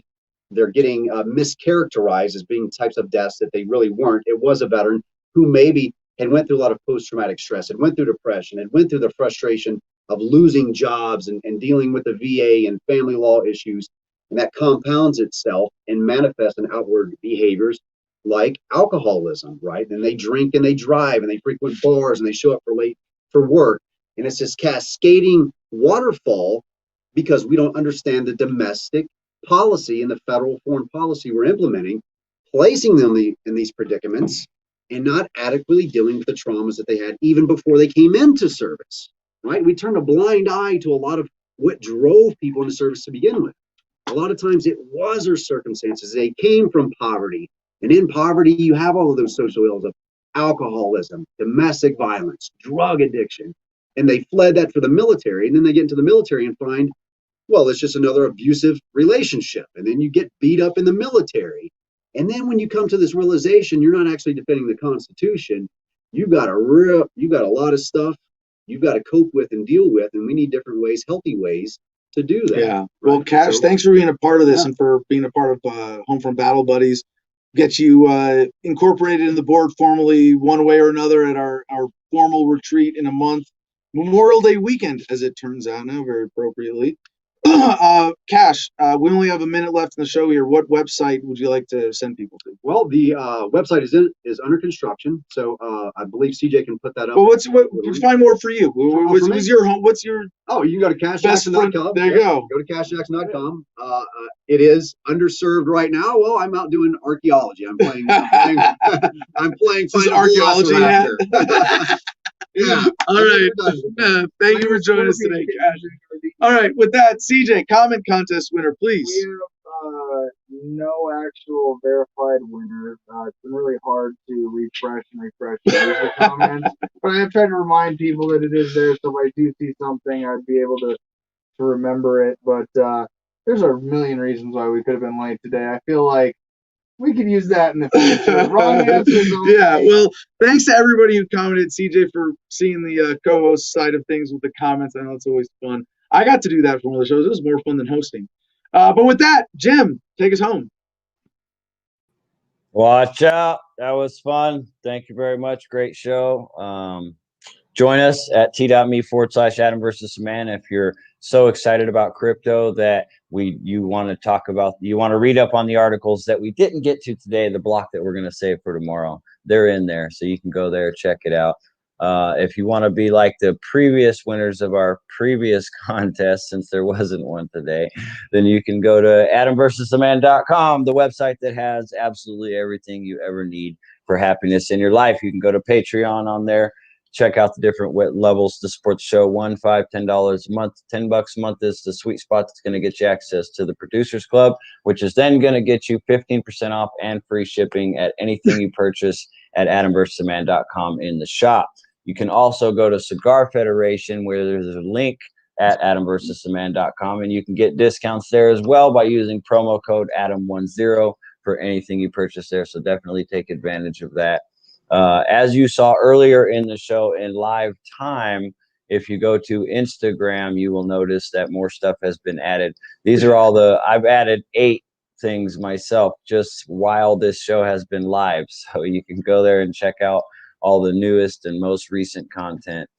They're getting mischaracterized as being types of deaths that they really weren't. It was a veteran who maybe had went through a lot of post-traumatic stress, had went through depression, had went through the frustration of losing jobs and dealing with the VA and family law issues. And that compounds itself and manifests in outward behaviors like alcoholism, right? And they drink and they drive and they frequent bars and they show up late for work. And it's this cascading waterfall because we don't understand the domestic policy and the federal foreign policy we're implementing, placing them in these predicaments and not adequately dealing with the traumas that they had even before they came into service, right? We turn a blind eye to a lot of what drove people into service to begin with. A lot of times it was their circumstances. They came from poverty. And in poverty, you have all of those social ills of alcoholism, domestic violence, drug addiction. And they fled that for the military. And then they get into the military and find, well, it's just another abusive relationship. And then you get beat up in the military. And then when you come to this realization, you're not actually defending the Constitution. You've got a lot of stuff you've got to cope with and deal with. And we need different ways, healthy ways to do that. Yeah. Well, Cash, thanks for being a part of this and for being a part of Homefront Battle Buddies. Get you incorporated in the board formally one way or another at our formal retreat in a month. Memorial Day weekend, as it turns out now, very appropriately. Cash, we only have a minute left in the show here. What website would you like to send people to? Well, the website is under construction, so I believe CJ can put that up. Well, find more for you. What's your home? What's your? Oh, you can go to cashjackson.com. There you go. Go to cashjackson.com. It is underserved right now. Well, I'm out doing archaeology. I'm playing. I'm playing archaeology. Yeah. All right. Thank you for joining us today, Cash. All right, with that, CJ, comment contest winner, please. We have no actual verified winner. It's been really hard to refresh the comments, but I have tried to remind people that it is there, so if I do see something, I'd be able to remember it. But there's a million reasons why we could have been late today. I feel like we could use that in the future. Wrong answers only. Yeah, well, thanks to everybody who commented, CJ, for seeing the co-host side of things with the comments. I know it's always fun. I got to do that for one of the shows. It was more fun than hosting. But with that, Jim, take us home. Watch out. That was fun. Thank you very much. Great show. Join us at t.me/Adam versus Man if you're so excited about crypto that you want to talk about, you want to read up on the articles that we didn't get to today, the block that we're going to save for tomorrow. They're in there, so you can go there, check it out. If you want to be like the previous winners of our previous contest, since there wasn't one today, then you can go to adamversustheman.com, the website that has absolutely everything you ever need for happiness in your life. You can go to Patreon on there. Check out the different levels to support the show. $1, $5, $10 a month. $10 a month is the sweet spot that's going to get you access to the Producers Club, which is then going to get you 15% off and free shipping at anything you purchase at adamversustheman.com in the shop. You can also go to Cigar Federation, where there's a link at adamversustheman.com, and you can get discounts there as well by using promo code Adam10 for anything you purchase there. So definitely take advantage of that. As you saw earlier in the show in live time, if you go to Instagram, you will notice that more stuff has been added. These are all I've added 8 things myself just while this show has been live. So you can go there and check out all the newest and most recent content,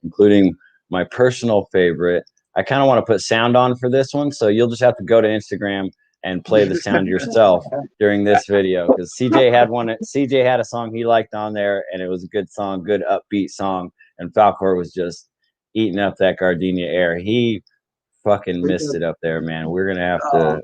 including my personal favorite. I kind of want to put sound on for this one, so you'll just have to go to Instagram and play the sound yourself during this video, because CJ had a song he liked on there, and it was a good song, good upbeat song, and Falcor was just eating up that gardenia air. He fucking missed it up there, man. We're gonna have to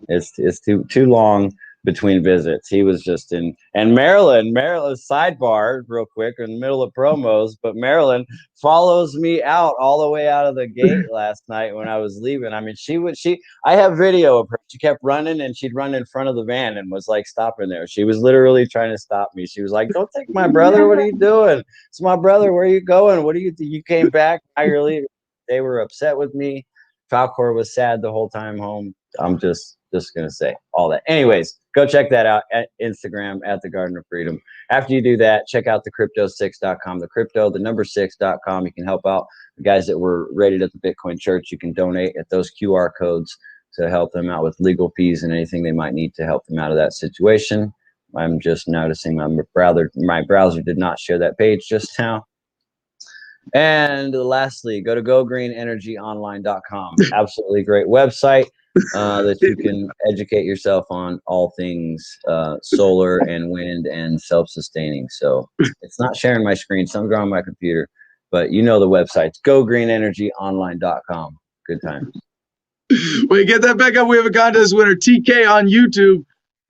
it's too long between visits. He was just in, and Marilyn sidebar real quick in the middle of promos, but Marilyn follows me out all the way out of the gate last night when I was leaving. I mean, I have video of her. She kept running, and she'd run in front of the van and was like stopping there. She was literally trying to stop me. She was like, "Don't take my brother. What are you doing? It's my brother. Where are you going? What do you think? You came back. Now you're leaving." They were upset with me. Falcor was sad the whole time home. I'm just gonna say all that. Anyways, go check that out at Instagram at the Garden of Freedom. After you do that, check out the crypto6.com, the number 6.com. You can help out the guys that were rated at the Bitcoin Church. You can donate at those QR codes to help them out with legal fees and anything they might need to help them out of that situation. I'm just noticing my browser did not share that page just now. And lastly, go to gogreenenergyonline.com. Absolutely great website that you can educate yourself on all things solar and wind and self-sustaining. So it's not sharing my screen. Something's wrong with my computer, but you know the website's gogreenenergyonline.com. Good times. Wait, get that back up. We have a contest winner, TK on YouTube.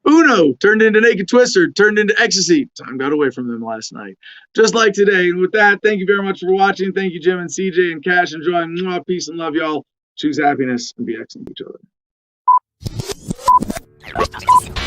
Uno turned into Naked Twister, turned into Ecstasy. Time got away from them last night, just like today. And with that, thank you very much for watching. Thank you, Jim and CJ and Cash. Enjoy. Peace and love, y'all. Choose happiness and be excellent to each other.